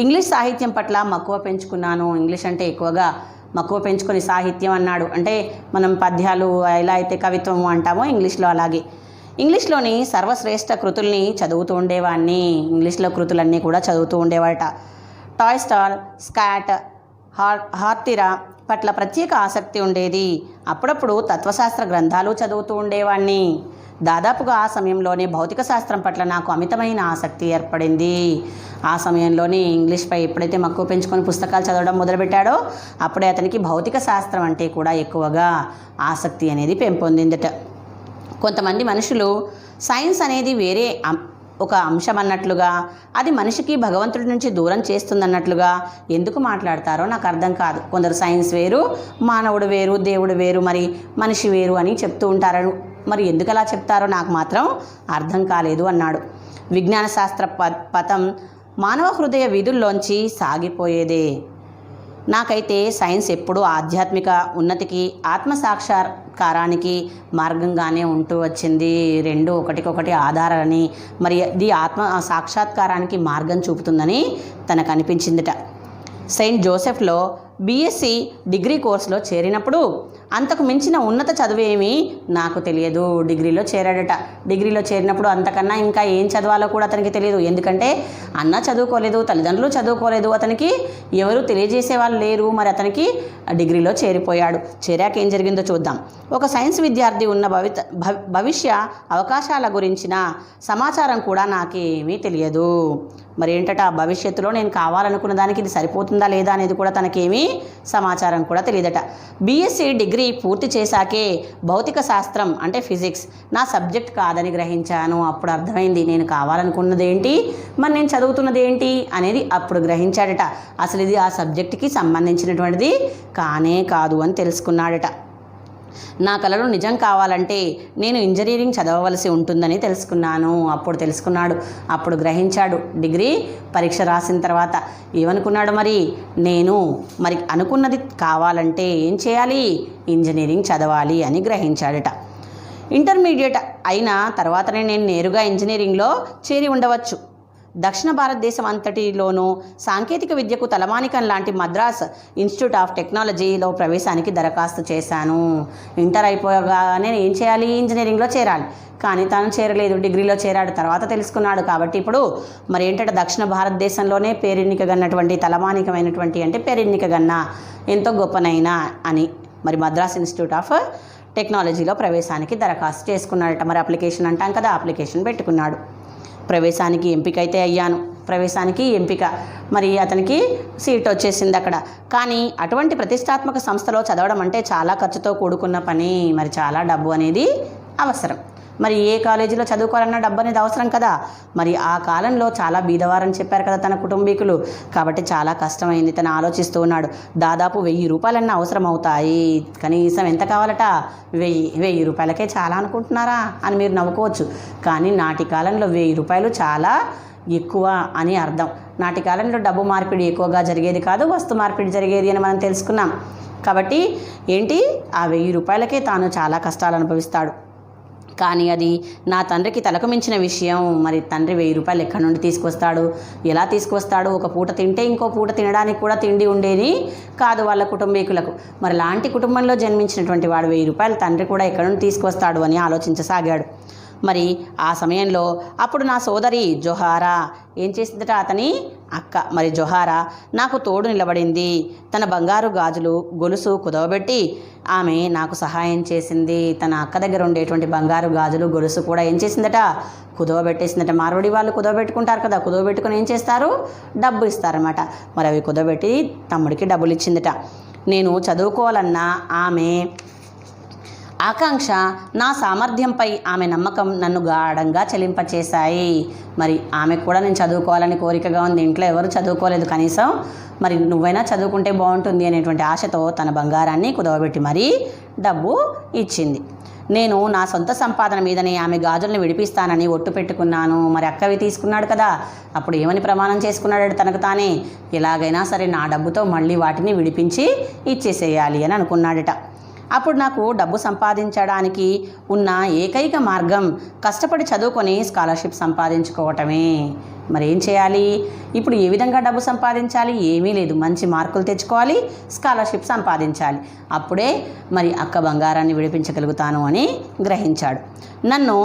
A: ఇంగ్లీష్ సాహిత్యం పట్ల మక్కువ పెంచుకున్నాను. ఇంగ్లీష్ అంటే ఎక్కువగా మక్కువ పెంచుకొని సాహిత్యం అన్నాడు అంటే మనం పద్యాలు ఎలా అయితే కవిత్వం అంటామో ఇంగ్లీష్లో అలాగే. ఇంగ్లీష్లోని సర్వశ్రేష్ఠ కృతుల్ని చదువుతూ ఉండేవాడిని. ఇంగ్లీష్లో కృతులన్నీ కూడా చదువుతూ ఉండేవాడట. టాయ్స్టాల్, స్కాట్, హార్తిరా పట్ల ప్రత్యేక ఆసక్తి ఉండేది. అప్పుడప్పుడు తత్వశాస్త్ర గ్రంథాలు చదువుతూ ఉండేవాడిని. దాదాపుగా ఆ సమయంలోనే భౌతిక శాస్త్రం పట్ల నాకు అమితమైన ఆసక్తి ఏర్పడింది. ఆ సమయంలోనే ఇంగ్లీష్పై ఎప్పుడైతే మక్కువ పెంచుకొని పుస్తకాలు చదవడం మొదలుపెట్టాడో అప్పుడే అతనికి భౌతిక శాస్త్రం అంటే కూడా ఎక్కువగా ఆసక్తి అనేది పెంపొందిందట. కొంతమంది మనుషులు సైన్స్ అనేది వేరే ఒక అంశం అన్నట్లుగా, అది మనిషికి భగవంతుడి నుంచి దూరం చేస్తుందన్నట్లుగా ఎందుకు మాట్లాడతారో నాకు అర్థం కాదు. కొందరు సైన్స్ వేరు, మానవుడు వేరు, దేవుడు వేరు, మరి మనిషి వేరు అని చెప్తూ ఉంటారు. మరి ఎందుకు అలా చెప్తారో నాకు మాత్రం అర్థం కాలేదు అన్నాడు. విజ్ఞాన శాస్త్ర పథం మానవ హృదయ వీధుల్లోంచి సాగిపోయేదే. నాకైతే సైన్స్ ఎప్పుడూ ఆధ్యాత్మిక ఉన్నతికి, ఆత్మసాక్షాత్కారానికి మార్గంగానే ఉంటూ వచ్చింది. రెండు ఒకటికొకటి ఆధారాలని, మరి ఇది ఆత్మ సాక్షాత్కారానికి మార్గం చూపుతుందని తనకు అనిపించిందిట. సెయింట్ జోసెఫ్లో బీఎస్సీ డిగ్రీ కోర్సులో చేరినప్పుడు అంతకు మించిన ఉన్నత చదువేమీ నాకు తెలియదు. డిగ్రీలో చేరాడట. డిగ్రీలో చేరినప్పుడు అంతకన్నా ఇంకా ఏం చదవాలో కూడా అతనికి తెలియదు. ఎందుకంటే అన్న చదువుకోలేదు, తల్లిదండ్రులు చదువుకోలేదు, అతనికి ఎవరు తెలియజేసే వాళ్ళు లేరు. మరి అతనికి డిగ్రీలో చేరిపోయాడు. చేరాక ఏం జరిగిందో చూద్దాం. ఒక సైన్స్ విద్యార్థి ఉన్న భవిష్య అవకాశాల గురించిన సమాచారం కూడా నాకేమీ తెలియదు. మరి ఏంటట, భవిష్యత్తులో నేను కావాలనుకున్న దానికి ఇది సరిపోతుందా లేదా అనేది కూడా తనకేమీ సమాచారం కూడా తెలియదట. బీఎస్సీ డిగ్రీ పూర్తి చేశాకే భౌతిక శాస్త్రం అంటే ఫిజిక్స్ నా సబ్జెక్ట్ కాదని గ్రహించాను. అప్పుడు అర్థమైంది నేను కావాలనుకున్నది ఏంటి, మరి నేను చదువుతున్నది ఏంటి అనేది అప్పుడు గ్రహించాడట. అసలు ఇది ఆ సబ్జెక్టుకి సంబంధించినటువంటిది కానే కాదు అని తెలుసుకున్నాడట. నా కలలు నిజం కావాలంటే నేను ఇంజనీరింగ్ చదవవలసి ఉంటుందని తెలుసుకున్నాను. అప్పుడు తెలుసుకున్నాడు, అప్పుడు గ్రహించాడు. డిగ్రీ పరీక్ష రాసిన తర్వాత ఏమనుకున్నాడు, నేను అనుకున్నది కావాలంటే ఏం చేయాలి, ఇంజనీరింగ్ చదవాలి అని గ్రహించాడట. ఇంటర్మీడియట్ అయిన తర్వాతనే నేను నేరుగా ఇంజనీరింగ్లో చేరి ఉండవచ్చు. దక్షిణ భారతదేశం అంతటిలోనూ సాంకేతిక విద్యకు తలమానికం లాంటి మద్రాస్ ఇన్స్టిట్యూట్ ఆఫ్ టెక్నాలజీలో ప్రవేశానికి దరఖాస్తు చేశాను. ఇంటర్ అయిపోగానే ఏం చేయాలి, ఇంజనీరింగ్లో చేరాలి. కానీ తాను చేరలేదు, డిగ్రీలో చేరాడు. తర్వాత తెలుసుకున్నాడు. కాబట్టి ఇప్పుడు ఏంటంటే దక్షిణ భారతదేశంలోనే పేరెన్నికగన్నటువంటి తలమానికమైనటువంటి అంటే పేరెన్నికగన్న ఎంతో గొప్పనైనా అని మద్రాస్ ఇన్స్టిట్యూట్ ఆఫ్ టెక్నాలజీలో ప్రవేశానికి దరఖాస్తు చేసుకున్నాడట. అప్లికేషన్ అంటాం కదా, అప్లికేషన్ పెట్టుకున్నాడు. ప్రవేశానికి ఎంపిక అయితే అయ్యాను. ప్రవేశానికి ఎంపిక, అతనికి సీట్ వచ్చేసింది అక్కడ. కానీ అటువంటి ప్రతిష్టాత్మక సంస్థలో చదవడం అంటే చాలా ఖర్చుతో కూడుకున్న పని. చాలా డబ్బు అనేది అవసరం. ఏ కాలేజీలో చదువుకోవాలన్నా డబ్బు అనేది అవసరం కదా. ఆ కాలంలో చాలా బీదవారని చెప్పారు కదా తన కుటుంబీకులు. కాబట్టి చాలా కష్టమైంది. తను ఆలోచిస్తూ ఉన్నాడు. దాదాపు 1000 రూపాయలన్నా అవసరం అవుతాయి. కనీసం ఎంత కావాలట, 1000 రూపాయలకే చాలా అనుకుంటున్నారా అని మీరు నవ్వుకోవచ్చు. కానీ నాటి కాలంలో 1000 రూపాయలు చాలా ఎక్కువ అని అర్థం. నాటి కాలంలో డబ్బు మార్పిడి ఎక్కువగా జరిగేది కాదు, వస్తు మార్పిడి జరిగేది అని మనం తెలుసుకున్నాం. కాబట్టి ఏంటి, ఆ 1000 రూపాయలకే తాను చాలా కష్టాలు అనుభవిస్తాడు. కానీ అది నా తండ్రికి తలకు మించిన విషయం. తండ్రి 1000 రూపాయలు ఎక్కడి నుండి తీసుకొస్తాడు, ఎలా తీసుకొస్తాడు? ఒక పూట తింటే ఇంకో పూట తినడానికి కూడా తిండి ఉండేది కాదు వాళ్ళ కుటుంబీకులకు. లాంటి కుటుంబంలో జన్మించినటువంటి వాడు 1000 రూపాయలు తండ్రి కూడా ఎక్కడి నుండి తీసుకొస్తాడు అని ఆలోచించసాగాడు. ఆ సమయంలో అప్పుడు నా సోదరి జొహారా ఏం చేసిందట, అతని అక్క జొహారా నాకు తోడు నిలబడింది. తన బంగారు గాజులు గొలుసు కుదవబెట్టి ఆమె నాకు సహాయం చేసింది. తన అక్క దగ్గర ఉండేటువంటి బంగారు గాజులు గొలుసు కూడా ఏం చేసిందట, కుదవబెట్టేసిందట. మార్వడి వాళ్ళు కుదవబెట్టుకుంటారు కదా, కుదవబెట్టుకుని ఏం చేస్తారు, డబ్బు ఇస్తారన్నమాట. అవి కుదవబెట్టి తమ్ముడికి డబ్బులు ఇచ్చిందట. నేను చదువుకోవాలన్న ఆమె ఆకాంక్ష, నా సామర్థ్యంపై ఆమె నమ్మకం నన్ను గాఢంగా చెలింపచేశాయి. ఆమెకు కూడా నేను చదువుకోవాలని కోరికగా ఉంది. ఇంట్లో ఎవరు చదువుకోలేదు, కనీసం నువ్వైనా చదువుకుంటే బాగుంటుంది అనేటువంటి ఆశతో తన బంగారాన్ని కుదవబెట్టి డబ్బు ఇచ్చింది. నేను నా సొంత సంపాదన మీదనే ఆమె గాజుల్ని విడిపిస్తానని ఒట్టు పెట్టుకున్నాను. అక్కవి తీసుకున్నాడు కదా, అప్పుడు ఏమని ప్రమాణం చేసుకున్నాడు తనకు తానే, ఎలాగైనా సరే నా డబ్బుతో మళ్ళీ వాటిని విడిపించి ఇచ్చేసేయాలి అని అనుకున్నాడట. అప్పుడు నాకు డబ్బు సంపాదించడానికి ఉన్న ఏకైక మార్గం కష్టపడి చదువుకొని స్కాలర్షిప్ సంపాదించుకోవటమే. ఏం చేయాలి, ఇప్పుడు ఏ విధంగా డబ్బు సంపాదించాలి? ఏమీ లేదు, మంచి మార్కులు తెచ్చుకోవాలి, స్కాలర్షిప్ సంపాదించాలి. అప్పుడే అక్క బంగారాన్ని విడిపించగలుగుతాను అని గ్రహించాడు. నన్ను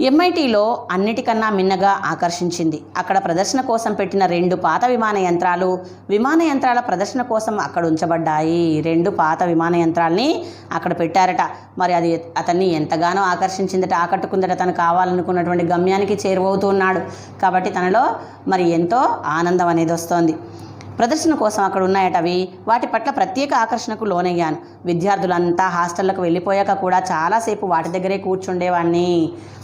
A: ఎంఐటీలో అన్నిటికన్నా మిన్నగా ఆకర్షించింది. అక్కడ ప్రదర్శన కోసం పెట్టిన 2 పాత విమాన యంత్రాల ప్రదర్శన కోసం అక్కడ ఉంచబడ్డాయి. 2 పాత విమాన యంత్రాలని అక్కడ పెట్టారట. అది అతన్ని ఎంతగానో ఆకర్షించిందట, ఆకట్టుకుందట. తను కావాలనుకున్నటువంటి గమ్యానికి చేరువవుతున్నాడు. కాబట్టి తనలో ఎంతో ఆనందం అనేది వస్తోంది. ప్రదర్శన కోసం అక్కడ ఉన్నాయట అవి. వాటి పట్ల ప్రత్యేక ఆకర్షణకు లోనయ్యాను. విద్యార్థులంతా హాస్టళ్లకు వెళ్ళిపోయాక కూడా చాలాసేపు వాటి దగ్గరే కూర్చుండేవాడిని.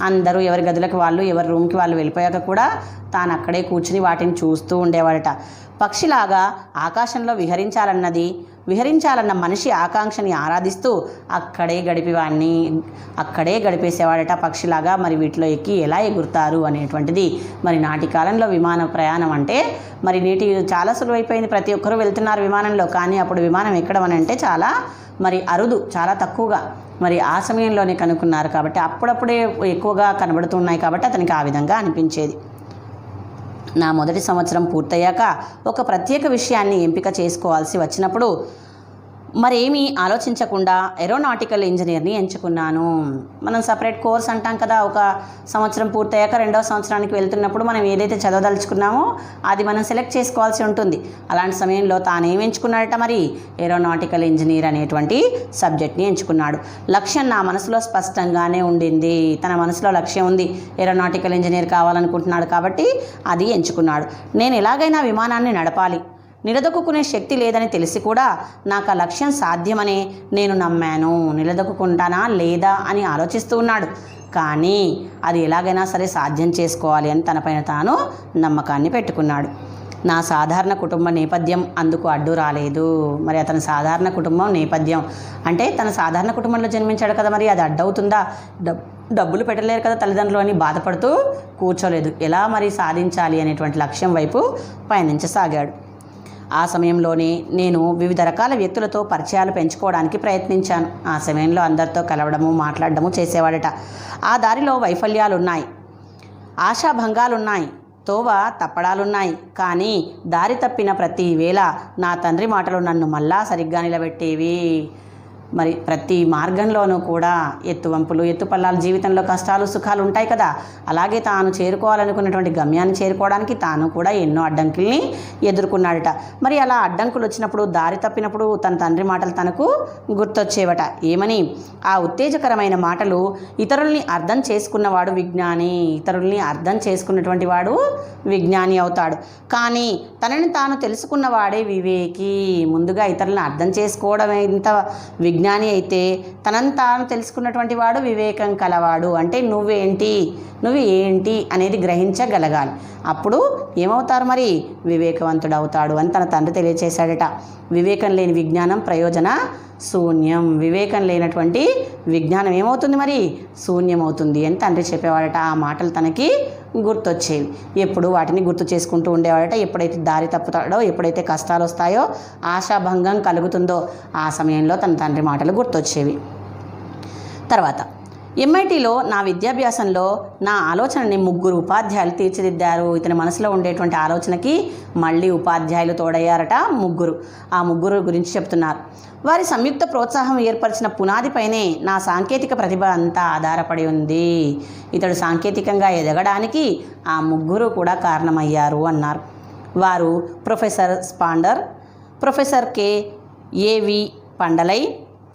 A: అందరూ ఎవరి గదులకు వాళ్ళు, ఎవరి రూమ్కి వాళ్ళు వెళ్ళిపోయాక కూడా తాను అక్కడే కూర్చుని వాటిని చూస్తూ ఉండేవాడట. పక్షిలాగా ఆకాశంలో విహరించాలన్న మనిషి ఆకాంక్షని ఆరాధిస్తూ అక్కడే గడిపేసేవాడట పక్షిలాగా. వీటిలో ఎక్కి ఎలా ఎగురుతారు అనేటువంటిది. నాటి కాలంలో విమాన ప్రయాణం అంటే నేటి చాలా సులువైపోయింది. ప్రతి ఒక్కరూ వెళ్తున్నారు విమానంలో. కానీ అప్పుడు విమానం ఎక్కడం అని అంటే చాలా అరుదు, చాలా తక్కువగా. ఆ సమయంలోనే కనుక్కున్నారు కాబట్టి అప్పుడప్పుడే ఎక్కువగా కనబడుతున్నాయి కాబట్టి అతనికి ఆ విధంగా అనిపించేది. నా మొదటి సంవత్సరం పూర్తయ్యాక ఒక ప్రత్యేక విషయాన్ని ఎంపిక చేసుకోవాల్సి వచ్చినప్పుడు మరేమీ ఆలోచించకుండా ఏరోనాటికల్ ఇంజనీర్ని ఎంచుకున్నాను. మనం సపరేట్ కోర్స్ అంటాం కదా, ఒక సంవత్సరం పూర్తయ్యాక రెండవ సంవత్సరానికి వెళ్తున్నప్పుడు మనం ఏదైతే చదవదలుచుకున్నామో అది మనం సెలెక్ట్ చేసుకోవాల్సి ఉంటుంది. అలాంటి సమయంలో తాను ఏమి ఎంచుకున్నాడట, మరి ఏరోనాటికల్ ఇంజనీర్ అనేటువంటి సబ్జెక్ట్ని ఎంచుకున్నాడు. లక్ష్యం నా మనసులో స్పష్టంగానే ఉండింది. తన మనసులో లక్ష్యం ఉంది, ఏరోనాటికల్ ఇంజనీర్ కావాలనుకుంటున్నాడు కాబట్టి అది ఎంచుకున్నాడు. నేను ఎలాగైనా విమానాన్ని నడపాలి, నిలదొక్కునే శక్తి లేదని తెలిసి కూడా నాకు ఆ లక్ష్యం సాధ్యమనే నేను నమ్మాను. నిలదొక్కుంటానా లేదా అని ఆలోచిస్తూ ఉన్నాడు, కానీ అది ఎలాగైనా సరే సాధ్యం చేసుకోవాలి అని తనపైన తాను నమ్మకాన్ని పెట్టుకున్నాడు. నా సాధారణ కుటుంబ నేపథ్యం అందుకు అడ్డు రాలేదు. మరి అతని సాధారణ కుటుంబం నేపథ్యం అంటే తన సాధారణ కుటుంబంలో జన్మించాడు కదా, మరి అది అడ్డవుతుందా? డబ్బులు పెట్టలేరు కదా తల్లిదండ్రులు అని బాధపడుతూ కూర్చోలేదు. ఎలా మరి సాధించాలి అనేటువంటి లక్ష్యం వైపు పయనించసాగాడు. ఆ సమయంలోనే నేను వివిధ రకాల వ్యక్తులతో పరిచయాలు పెంచుకోవడానికి ప్రయత్నించాను. ఆ సమయంలో అందరితో కలవడము, మాట్లాడడము చేసేవాడట. ఆ దారిలో వైఫల్యాలున్నాయి, ఆశాభంగాలున్నాయి, తోవ తప్పడాలున్నాయి. కానీ దారి తప్పిన ప్రతి వేళ నా తండ్రి మాటలు నన్ను మళ్ళా సరిగ్గా నిలబెట్టేవి. మరి ప్రతి మార్గంలోనూ కూడా ఎత్తువంపులు, ఎత్తుపల్లాలు, జీవితంలో కష్టాలు సుఖాలు ఉంటాయి కదా. అలాగే తాను చేరుకోవాలనుకున్నటువంటి గమ్యాన్ని చేరుకోవడానికి తాను కూడా ఎన్నో అడ్డంకుల్ని ఎదుర్కొన్నాడట. మరి అలా అడ్డంకులు వచ్చినప్పుడు, దారి తప్పినప్పుడు తన తండ్రి మాటలు తనకు గుర్తొచ్చేవట. ఏమని? ఆ ఉత్తేజకరమైన మాటలు, ఇతరుల్ని అర్థం చేసుకున్నవాడు విజ్ఞాని, ఇతరుల్ని అర్థం చేసుకున్నటువంటి వాడు విజ్ఞాని అవుతాడు. కానీ తనని తాను తెలుసుకున్నవాడే వివేకి. ముందుగా ఇతరులను అర్థం చేసుకోవడం ఎంత విజ్ఞాని అయితే తనని తాను తెలుసుకున్నటువంటి వాడు వివేకం కలవాడు. అంటే నువ్వు ఏంటి అనేది గ్రహించగలగాలి. అప్పుడు ఏమవుతారు, మరి వివేకవంతుడు అవుతాడు అని తన తండ్రి తెలియచేశాడట. వివేకం లేని విజ్ఞానం ప్రయోజన శూన్యం. వివేకం లేనటువంటి విజ్ఞానం ఏమవుతుంది, మరి శూన్యం అవుతుంది అని తండ్రి చెప్పేవాడట. ఆ మాటలు తనకి గుర్తొచ్చేవి. ఎప్పుడు వాటిని గుర్తు చేసుకుంటూ ఉండేవాడట. ఎప్పుడైతే దారి తప్పుతాడో, ఎప్పుడైతే కష్టాలు వస్తాయో, ఆశాభంగం కలుగుతుందో ఆ సమయంలో తన తండ్రి మాటలు గుర్తొచ్చేవి. తర్వాత ఎంఐటీలో నా విద్యాభ్యాసంలో నా ఆలోచనని 3 ఉపాధ్యాయులు తీర్చిదిద్దారు. ఇతని మనసులో ఉండేటువంటి ఆలోచనకి మళ్ళీ ఉపాధ్యాయులు తోడయ్యారట 3. ఆ 3 గురించి చెప్తున్నారు. వారి సంయుక్త ప్రోత్సాహం ఏర్పరిచిన పునాదిపైనే నా సాంకేతిక ప్రతిభ అంతా ఆధారపడి ఉంది. ఇతడు సాంకేతికంగా ఎదగడానికి ఆ 3 కూడా కారణమయ్యారు అన్నారు. వారు ప్రొఫెసర్ స్పాండర్, ప్రొఫెసర్ ఏవి పండలై,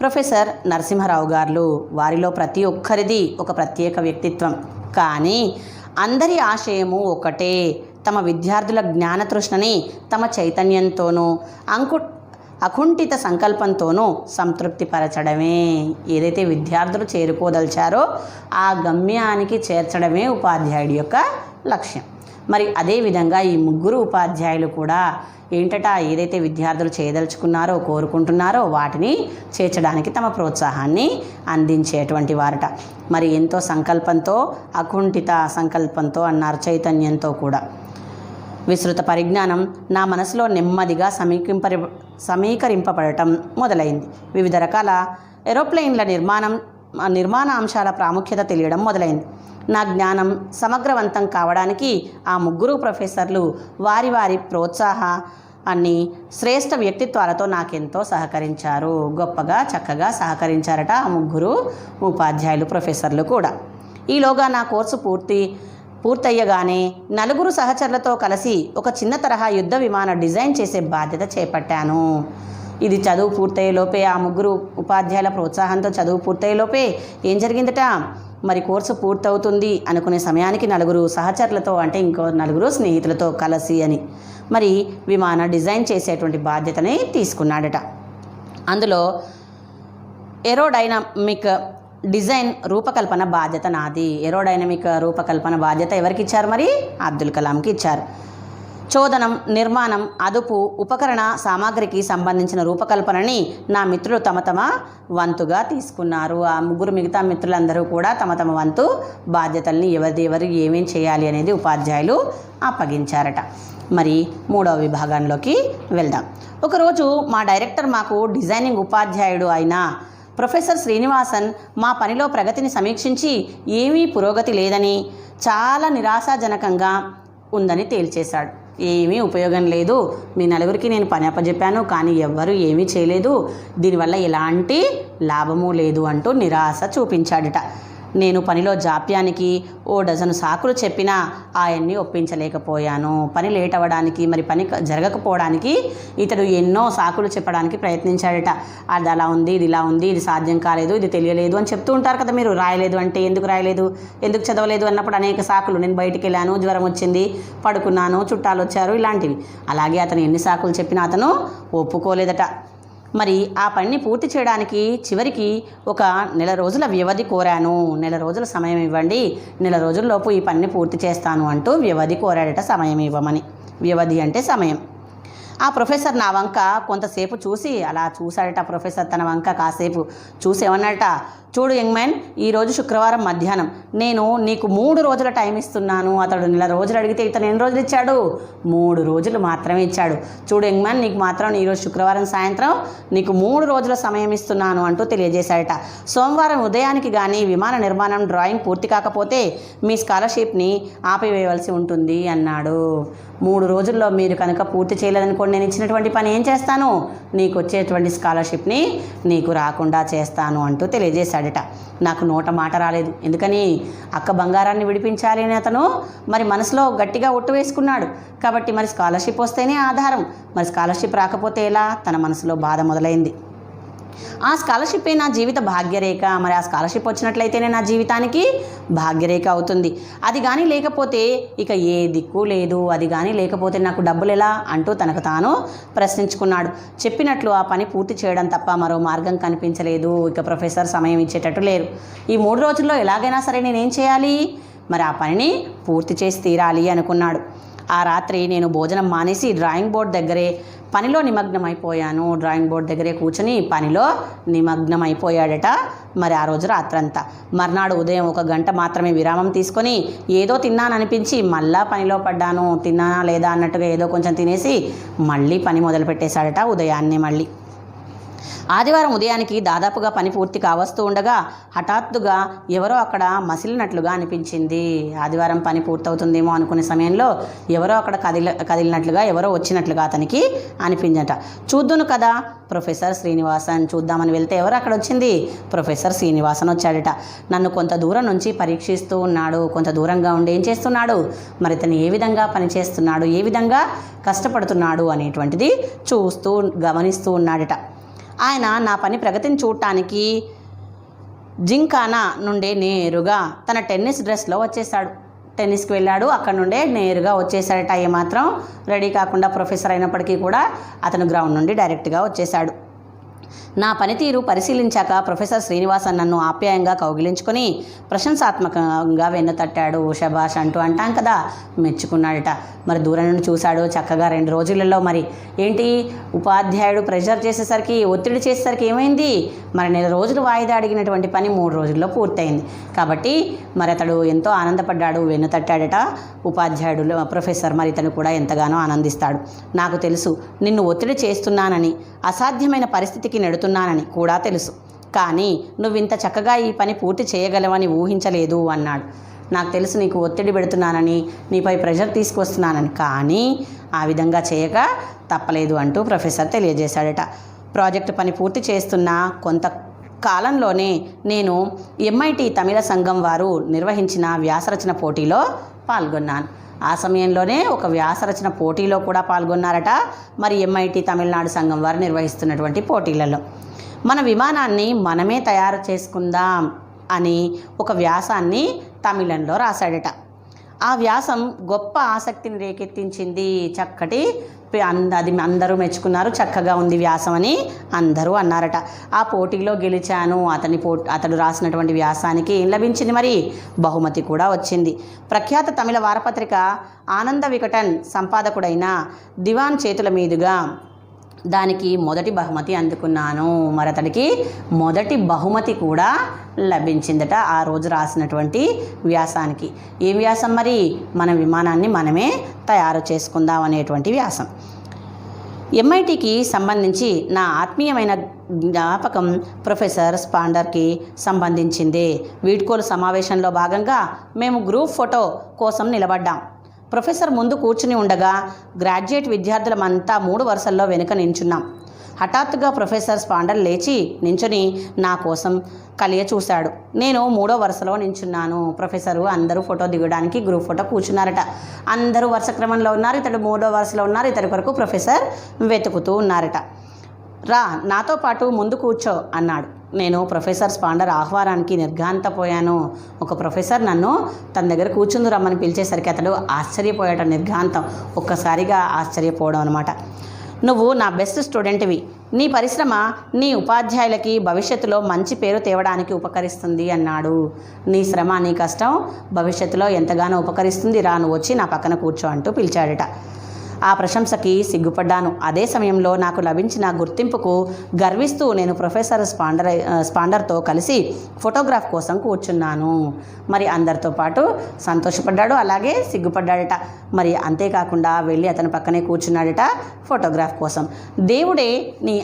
A: ప్రొఫెసర్ నరసింహారావు గారు. వారిలో ప్రతి ఒక్కరిది ఒక ప్రత్యేక వ్యక్తిత్వం. కానీ అందరి ఆశయము ఒకటే, తమ విద్యార్థుల జ్ఞానతృష్ణని తమ చైతన్యంతోనూ అకుంఠిత సంకల్పంతోనూ సంతృప్తిపరచడమే. ఏదైతే విద్యార్థులు చేరుకోదలిచారో ఆ గమ్యానికి చేర్చడమే ఉపాధ్యాయుడి యొక్క లక్ష్యం. మరి అదేవిధంగా ఈ 3 ఉపాధ్యాయులు కూడా ఏంటట, ఏదైతే విద్యార్థులు చేయదలుచుకున్నారో, కోరుకుంటున్నారో వాటిని చేర్చడానికి తమ ప్రోత్సాహాన్ని అందించేటువంటి వారట. మరి ఎంతో సంకల్పంతో, అకుంఠిత సంకల్పంతో అన్నారు, చైతన్యంతో కూడా. విస్తృత పరిజ్ఞానం నా మనసులో నెమ్మదిగా సమీకరింపబడటం మొదలైంది. వివిధ రకాల ఏరోప్లేన్ల నిర్మాణ అంశాల ప్రాముఖ్యత తెలియడం మొదలైంది. నా జ్ఞానం సమగ్రవంతం కావడానికి ఆ 3 ప్రొఫెసర్లు వారి ప్రోత్సాహాన్ని శ్రేష్ఠ వ్యక్తిత్వాలతో నాకెంతో సహకరించారు. గొప్పగా చక్కగా సహకరించారట ఆ 3 ఉపాధ్యాయులు, ప్రొఫెసర్లు కూడా. ఈలోగా నా కోర్సు పూర్తయ్యగానే 4 సహచరులతో కలిసి ఒక చిన్న తరహా యుద్ధ విమాన డిజైన్ చేసే బాధ్యత చేపట్టాను. ఇది చదువు పూర్తయ్యేలోపే, ఆ 3 ఉపాధ్యాయుల ప్రోత్సాహంతో చదువు పూర్తయ్యేలోపే ఏం జరిగిందట, మరి కోర్సు పూర్తవుతుంది అనుకునే సమయానికి 4 సహచరులతో, అంటే ఇంకో 4 స్నేహితులతో కలిసి అని మరి విమాన డిజైన్ చేసేటువంటి బాధ్యతని తీసుకున్నాడట. అందులో ఏరోడైనమిక్ డిజైన్ రూపకల్పన బాధ్యత నాది. ఏరోడైనమిక్ రూపకల్పన బాధ్యత ఎవరికి ఇచ్చారు, మరి అబ్దుల్ కలాంకి ఇచ్చారు. చోదనం, నిర్మాణం, అదుపు, ఉపకరణ సామాగ్రికి సంబంధించిన రూపకల్పనని నా మిత్రులు తమ వంతుగా తీసుకున్నారు. ఆ 3 మిగతా మిత్రులందరూ కూడా తమ వంతు బాధ్యతల్ని ఎవరు ఏమేం చేయాలి అనేది ఉపాధ్యాయులు అప్పగించారట. మరి 3వ విభాగంలోకి వెళ్దాం. ఒకరోజు మా డైరెక్టర్ మాకు డిజైనింగ్ ఉపాధ్యాయుడు అయిన ప్రొఫెసర్ శ్రీనివాసన్ మా పనిలో ప్రగతిని సమీక్షించి ఏమీ పురోగతి లేదని, చాలా నిరాశాజనకంగా ఉందని తేల్చేశాడు. ఏమీ ఉపయోగం లేదు, మీ నలుగురికి నేను పని అప్పచెప్పాను, కానీ ఎవ్వరూ ఏమీ చేయలేదు, దీనివల్ల ఎలాంటి లాభము లేదు అంటూ నిరాశ చూపించాడట. నేను పనిలో జాప్యానికి ఓ డజను సాకులు చెప్పినా ఆయన్ని ఒప్పించలేకపోయాను. పని లేట్ అవ్వడానికి, మరి పని జరగకపోవడానికి ఇతడు ఎన్నో సాకులు చెప్పడానికి ప్రయత్నించాడట. అది అలా ఉంది, ఇది ఇలా ఉంది, ఇది సాధ్యం కాలేదు, ఇది తెలియలేదు అని చెప్తూ ఉంటారు కదా మీరు. రాయలేదు అంటే ఎందుకు రాయలేదు, ఎందుకు చదవలేదు అన్నప్పుడు అనేక సాకులు. నేను బయటికి వెళ్ళాను, జ్వరం వచ్చింది, పడుకున్నాను, చుట్టాలు వచ్చారు, ఇలాంటివి. అలాగే అతను ఎన్ని సాకులు చెప్పినా అతను ఒప్పుకోలేదట. మరి ఆ పనిని పూర్తి చేయడానికి చివరికి ఒక నెల రోజుల వ్యవధి కోరాను. నెల రోజుల సమయం ఇవ్వండి, నెల రోజుల్లోపు ఈ పనిని పూర్తి చేస్తాను అంటూ వ్యవధి కోరాడట. సమయం ఇవ్వమని. వ్యవధి అంటే సమయం. ఆ ప్రొఫెసర్ నా వంక కొంతసేపు చూసి, అలా చూశాడట ప్రొఫెసర్ తన వంక కాసేపు చూసి ఏమన్నాడట, చూడు యంగ్ మ్యాన్, ఈరోజు శుక్రవారం మధ్యాహ్నం, నేను నీకు 3 రోజుల టైం ఇస్తున్నాను. అతడు నెల రోజులు అడిగితే ఇతను ఎన్ని రోజులు ఇచ్చాడు? 3 రోజులు మాత్రమే ఇచ్చాడు. చూడు యంగ్ మ్యాన్, నీకు మాత్రం ఈరోజు శుక్రవారం సాయంత్రం నీకు 3 రోజుల సమయం ఇస్తున్నాను అంటూ తెలియజేశాడట. సోమవారం ఉదయానికి కానీ విమాన నిర్మాణం డ్రాయింగ్ పూర్తి కాకపోతే మీ స్కాలర్షిప్ని ఆపివేయవలసి ఉంటుంది అన్నాడు. 3 రోజుల్లో మీరు కనుక పూర్తి చేయలేదనుకోండి, నేను ఇచ్చినటువంటి పని ఏం చేస్తాను? నీకు వచ్చేటువంటి స్కాలర్షిప్ని నీకు రాకుండా చేస్తాను అంటూ తెలియజేశాడట. నాకు నోట మాట రాలేదు. ఎందుకని? అక్క బంగారాన్ని విడిపించాలి అని అతను మరి మనసులో గట్టిగా ఒట్టు వేసుకున్నాడు. కాబట్టి మరి స్కాలర్షిప్ వస్తేనే ఆధారం, మరి స్కాలర్షిప్ రాకపోతే ఎలా? తన మనసులో బాధ మొదలైంది. ఆ స్కాలర్షిప్పే నా జీవిత భాగ్యరేఖ, మరి ఆ స్కాలర్షిప్ వచ్చినట్లయితేనే నా జీవితానికి భాగ్యరేఖ అవుతుంది. అది కానీ లేకపోతే ఇక ఏ దిక్కు లేదు, అది కానీ లేకపోతే నాకు డబ్బులు ఎలా అంటూ తనకు తాను ప్రశ్నించుకున్నాడు. చెప్పినట్లు ఆ పని పూర్తి చేయడం తప్ప మరో మార్గం కనిపించలేదు. ఇక ప్రొఫెసర్ సమయం ఇచ్చేటట్టు లేరు. ఈ 3 రోజుల్లో ఎలాగైనా సరే నేనేం చేయాలి? మరి ఆ పనిని పూర్తి చేసి తీరాలి అనుకున్నాడు. ఆ రాత్రి నేను భోజనం మానేసి డ్రాయింగ్ బోర్డ్ దగ్గరే పనిలో నిమగ్నమైపోయాను. డ్రాయింగ్ బోర్డ్ దగ్గరే కూర్చొని పనిలో నిమగ్నమైపోయాడట. మరి ఆ రోజు రాత్రంతా. మర్నాడు ఉదయం 1 గంట మాత్రమే విరామం తీసుకొని ఏదో తిన్నాననిపించి మళ్ళా పనిలో పడ్డాను. తిన్నానా లేదా అన్నట్టుగా ఏదో కొంచెం తినేసి మళ్ళీ పని మొదలు పెట్టేశాడట. ఉదయాన్నే మళ్ళీ ఆదివారం ఉదయానికి దాదాపుగా పని పూర్తి కావస్తూ ఉండగా హఠాత్తుగా ఎవరో అక్కడ మసిలినట్లుగా అనిపించింది. ఆదివారం పని పూర్తవుతుందేమో అనుకునే సమయంలో ఎవరో అక్కడ కదిలినట్లుగా, ఎవరో వచ్చినట్లుగా అతనికి అనిపించట. చూద్దును కదా ప్రొఫెసర్ శ్రీనివాసన్. చూద్దామని వెళ్తే ఎవరు అక్కడ వచ్చింది? ప్రొఫెసర్ శ్రీనివాసన్ వచ్చాడట. నన్ను కొంత దూరం నుంచి పరీక్షిస్తూ ఉన్నాడు. కొంత దూరంగా ఉండి ఏం చేస్తున్నాడు? మరి ఇతను ఏ విధంగా పనిచేస్తున్నాడు, ఏ విధంగా కష్టపడుతున్నాడు అనేటువంటిది చూస్తూ గమనిస్తూ ఉన్నాడట. ఆయన నా పని ప్రగతిని చూడటానికి జింకానా నుండే నేరుగా తన టెన్నిస్ డ్రెస్లో వచ్చేసాడు. టెన్నిస్కి వెళ్ళాడు, అక్కడ నుండే నేరుగా వచ్చేసాడట. ఏమాత్రం రెడీ కాకుండా ప్రొఫెసర్ అయినప్పటికీ కూడా అతను గ్రౌండ్ నుండి డైరెక్ట్గా వచ్చేసాడు. నా పనితీరు పరిశీలించాక ప్రొఫెసర్ శ్రీనివాసన్ నన్ను ఆప్యాయంగా కౌగిలించుకొని ప్రశంసాత్మకంగా వెన్నుతట్టాడు. శభాష్ అంటూ అంటాం కదా, మెచ్చుకున్నాడట. మరి దూరం నుండి చూశాడు. చక్కగా 2 రోజులలో మరి ఏంటి, ఉపాధ్యాయుడు ప్రెషర్ చేసేసరికి, ఒత్తిడి చేసేసరికి ఏమైంది? మరి 1 రోజులు వాయిదా అడిగినటువంటి పని 3 రోజుల్లో పూర్తయింది. కాబట్టి మరి అతడు ఎంతో ఆనందపడ్డాడు, వెన్నుతట్టాడట ఉపాధ్యాయుడు ప్రొఫెసర్. మరి ఇతను కూడా ఎంతగానో ఆనందిస్తాడు. నాకు తెలుసు నిన్ను ఒత్తిడి చేస్తున్నానని, అసాధ్యమైన పరిస్థితికి నెడుతున్నానని కూడా తెలుసు, కానీ నువ్వింత చక్కగా ఈ పని పూర్తి చేయగలవని ఊహించలేదు అన్నాడు. నాకు తెలుసు నీకు ఒత్తిడి పెడుతున్నానని, నీపై ప్రెషర్ తీసుకొస్తున్నానని, కానీ ఆ విధంగా చేయక తప్పలేదు అంటూ ప్రొఫెసర్ తెలియజేశాడట. ప్రాజెక్టు పని పూర్తి చేస్తున్న కొంత కాలంలోనే నేను MIT తమిళ సంఘం వారు నిర్వహించిన వ్యాసరచన పోటీలో పాల్గొన్నాను. ఆ సమయంలోనే ఒక వ్యాసరచన పోటీలో కూడా పాల్గొన్నారట. మరి MIT తమిళనాడు సంఘం వారు నిర్వహిస్తున్నటువంటి పోటీలలో మన విమానాన్ని మనమే తయారు చేసుకుందాం అని ఒక వ్యాసాన్ని తమిళంలో రాశాడట. ఆ వ్యాసం గొప్ప ఆసక్తిని రేకెత్తించింది. చక్కటి అది అందరూ మెచ్చుకున్నారు. చక్కగా ఉంది వ్యాసం అని అందరూ అన్నారట. ఆ పోటీలో గెలిచాను. అతడు రాసినటువంటి వ్యాసానికి ఏం లభించింది? మరి బహుమతి కూడా వచ్చింది. ప్రఖ్యాత తమిళ వారపత్రిక ఆనంద వికటన్ సంపాదకుడైన దివాన్ చేతుల మీదుగా దానికి మొదటి బహుమతి అందుకున్నాను. మరి అతడికి మొదటి బహుమతి కూడా లభించిందట ఆ రోజు రాసినటువంటి వ్యాసానికి. ఏం వ్యాసం మరి? మన విమానాన్ని మనమే తయారు చేసుకుందాం అనేటువంటి వ్యాసం. MITకి సంబంధించి నా ఆత్మీయమైన జ్ఞాపకం ప్రొఫెసర్ స్పాండర్కి సంబంధించింది. వీడ్కోలు సమావేశంలో భాగంగా మేము గ్రూప్ ఫోటో కోసం నిలబడ్డాం. ప్రొఫెసర్ ముందు కూర్చుని ఉండగా గ్రాడ్యుయేట్ విద్యార్థులమంతా 3 వరుసల్లో వెనుక నించున్నాం. హఠాత్తుగా ప్రొఫెసర్ స్పాండర్ లేచి నించుని నా కోసం కలియ చూశాడు. నేను 3వ వరుసలో నించున్నాను. ప్రొఫెసరు అందరూ ఫోటో దిగడానికి గ్రూప్ ఫోటో కూర్చున్నారట. అందరూ వరుస క్రమంలో ఉన్నారు. ఇతడు 3వ వరుసలో ఉన్నారు. ఇతడి కొరకు ప్రొఫెసర్ వెతుకుతూ ఉన్నారట. రా, నాతో పాటు ముందు కూర్చో అన్నాడు. నేను ప్రొఫెసర్ స్పాండర్ ఆహ్వానానికి నిర్ఘాంతపోయాను. ఒక ప్రొఫెసర్ నన్ను తన దగ్గర కూర్చుందు రమ్మని పిలిచేసరికి అతడు ఆశ్చర్యపోయాట. నిర్ఘాంతం, ఒక్కసారిగా ఆశ్చర్యపోవడం అనమాట. నువ్వు నా బెస్ట్ స్టూడెంట్వి. నీ పరిశ్రమ నీ ఉపాధ్యాయులకి భవిష్యత్తులో మంచి పేరు తేవడానికి ఉపకరిస్తుంది అన్నాడు. నీ శ్రమ, నీ కష్టం భవిష్యత్తులో ఎంతగానో ఉపకరిస్తుంది. రా, నువ్వు వచ్చి నా పక్కన కూర్చో అంటూ పిలిచాడట. ఆ ప్రశంసకి సిగ్గుపడ్డాను. అదే సమయంలో నాకు లభించిన గుర్తింపుకు గర్విస్తూ నేను ప్రొఫెసర్ స్పాండర్తో కలిసి ఫోటోగ్రాఫ్ కోసం కూర్చున్నాను. మరి అందరితో పాటు సంతోషపడ్డాడు, అలాగే సిగ్గుపడ్డాడట. మరి అంతేకాకుండా వెళ్ళి అతని పక్కనే కూర్చున్నాడట ఫోటోగ్రాఫ్ కోసం. దేవుడే నీ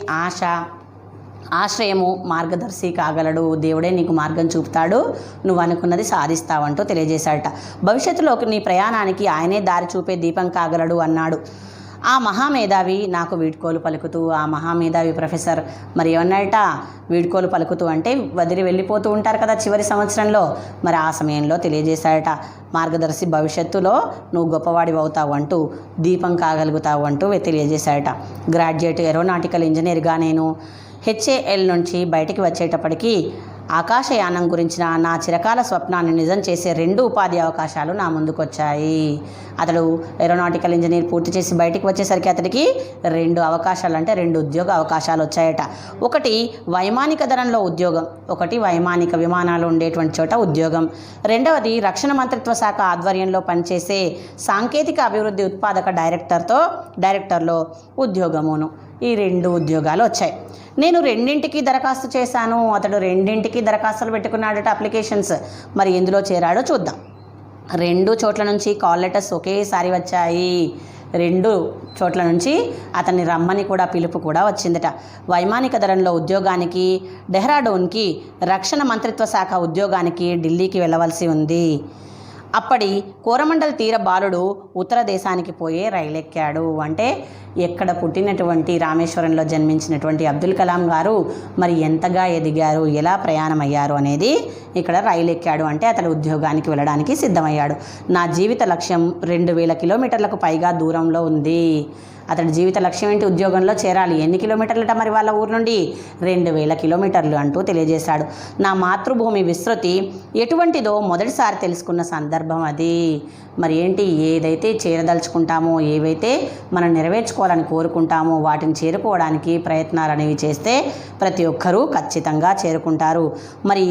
A: ఆశ్రయము, మార్గదర్శి కాగలడు. దేవుడే నీకు మార్గం చూపుతాడు, నువ్వు అనుకున్నది సాధిస్తావంటూ తెలియజేశాడట. భవిష్యత్తులోకి నీ ప్రయాణానికి ఆయనే దారి చూపే దీపం కాగలడు అన్నాడు. ఆ మహామేధావి నాకు వీడ్కోలు పలుకుతూ, ఆ మహామేధావి ప్రొఫెసర్ మరి ఏమన్నాడట, వీడ్కోలు పలుకుతూ అంటే వదిలి వెళ్ళిపోతూ ఉంటారు కదా చివరి సంవత్సరంలో, మరి ఆ సమయంలో తెలియజేశాడట, మార్గదర్శి భవిష్యత్తులో నువ్వు గొప్పవాడివి అవుతావు అంటూ, దీపం కాగలుగుతావు అంటూ తెలియజేశాడట. గ్రాడ్యుయేట్ ఏరోనాటికల్ ఇంజనీర్గా నేను HAL నుంచి బయటికి వచ్చేటప్పటికీ ఆకాశయానం గురించిన నా చిరకాల స్వప్నాన్ని నిజం చేసే 2 ఉపాధి అవకాశాలు నా ముందుకొచ్చాయి. అతడు ఏరోనాటికల్ ఇంజనీర్ పూర్తి చేసి బయటికి వచ్చేసరికి అతడికి 2 అవకాశాలు, అంటే 2 ఉద్యోగ అవకాశాలు వచ్చాయట. ఒకటి వైమానిక దళంలో ఉద్యోగం, ఒకటి వైమానిక విమానాలు ఉండేటువంటి చోట ఉద్యోగం. రెండవది రక్షణ మంత్రిత్వ శాఖ ఆధ్వర్యంలో పనిచేసే సాంకేతిక అభివృద్ధి ఉత్పాదక డైరెక్టర్లో ఉద్యోగమును. ఈ 2 ఉద్యోగాలు వచ్చాయి. నేను 2ంటికి దరఖాస్తు చేశాను. అతడు 2ంటికి దరఖాస్తులు పెట్టుకున్నాడట, అప్లికేషన్స్. మరి ఎందులో చేరాడో చూద్దాం. 2 చోట్ల నుంచి కాల్ లెటర్స్ ఒకేసారి వచ్చాయి. 2 చోట్ల నుంచి అతన్ని రమ్మని కూడా పిలుపు కూడా వచ్చిందట. వైమానిక దళంలో ఉద్యోగానికి డెహ్రాడూన్కి, రక్షణ మంత్రిత్వ శాఖ ఉద్యోగానికి ఢిల్లీకి వెళ్ళవలసి ఉంది. అప్పటి కోరమండల్ తీర బాలుడు ఉత్తర దేశానికి పోయే రైలు ఎక్కాడు. అంటే ఎక్కడ పుట్టినటువంటి రామేశ్వరంలో జన్మించినటువంటి అబ్దుల్ కలాం గారు మరి ఎంతగా ఎదిగారు, ఎలా ప్రయాణం అయ్యారు అనేది ఇక్కడ రైలు ఎక్కాడు. అంటే అతడు ఉద్యోగానికి వెళ్ళడానికి సిద్ధమయ్యాడు. నా జీవిత లక్ష్యం 2000 కిలోమీటర్లకు పైగా దూరంలో ఉంది. అతడి జీవిత లక్ష్యం ఏంటి? ఉద్యోగంలో చేరాలి. ఎన్ని కిలోమీటర్లట మరి వాళ్ళ ఊరు నుండి? 2000 కిలోమీటర్లు అంటూ తెలియజేశాడు. నా మాతృభూమి విస్తృతి ఎటువంటిదో మొదటిసారి తెలుసుకున్న సందర్భం అది. మరి ఏంటి, ఏదైతే చేరదలుచుకుంటామో, ఏవైతే మనం నెరవేర్చుకోవాలని కోరుకుంటామో వాటిని చేరుకోవడానికి ప్రయత్నాలు అనేవి చేస్తే ప్రతి ఒక్కరూ ఖచ్చితంగా చేరుకుంటారు. మరి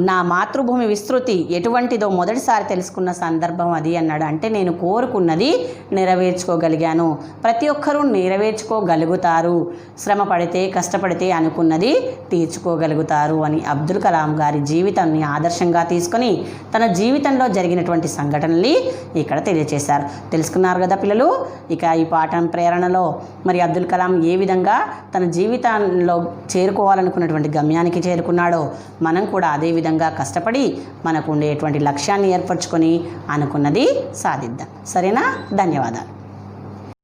A: నా మాతృభూమి విస్తృతి ఎటువంటిదో మొదటిసారి తెలుసుకున్న సందర్భం అది అన్నాడు. అంటే నేను కోరుకున్నది నెరవేర్చుకోగలిగాను. ప్రతి ఒక్కరూ నెరవేర్చుకోగలుగుతారు. శ్రమ పడితే, కష్టపడితే అనుకున్నది తీర్చుకోగలుగుతారు అని అబ్దుల్ కలాం గారి జీవితాన్ని ఆదర్శంగా తీసుకొని తన జీవితంలో జరిగినటువంటి సంఘటనల్ని ఇక్కడ తెలియజేశారు. తెలుసుకున్నారు కదా పిల్లలు. ఇక ఈ పాఠం ప్రేరణలో మరి అబ్దుల్ కలాం ఏ విధంగా తన జీవితంలో చేరుకోవాలనుకున్నటువంటి గమ్యానికి చేరుకున్నాడో మనం కూడా అదే విధంగా కష్టపడి మనకు ఉండేటువంటి లక్ష్యాన్ని ఏర్పరచుకొని అనుకున్నది సాధిద్దాం. సరేనా? ధన్యవాదాలు.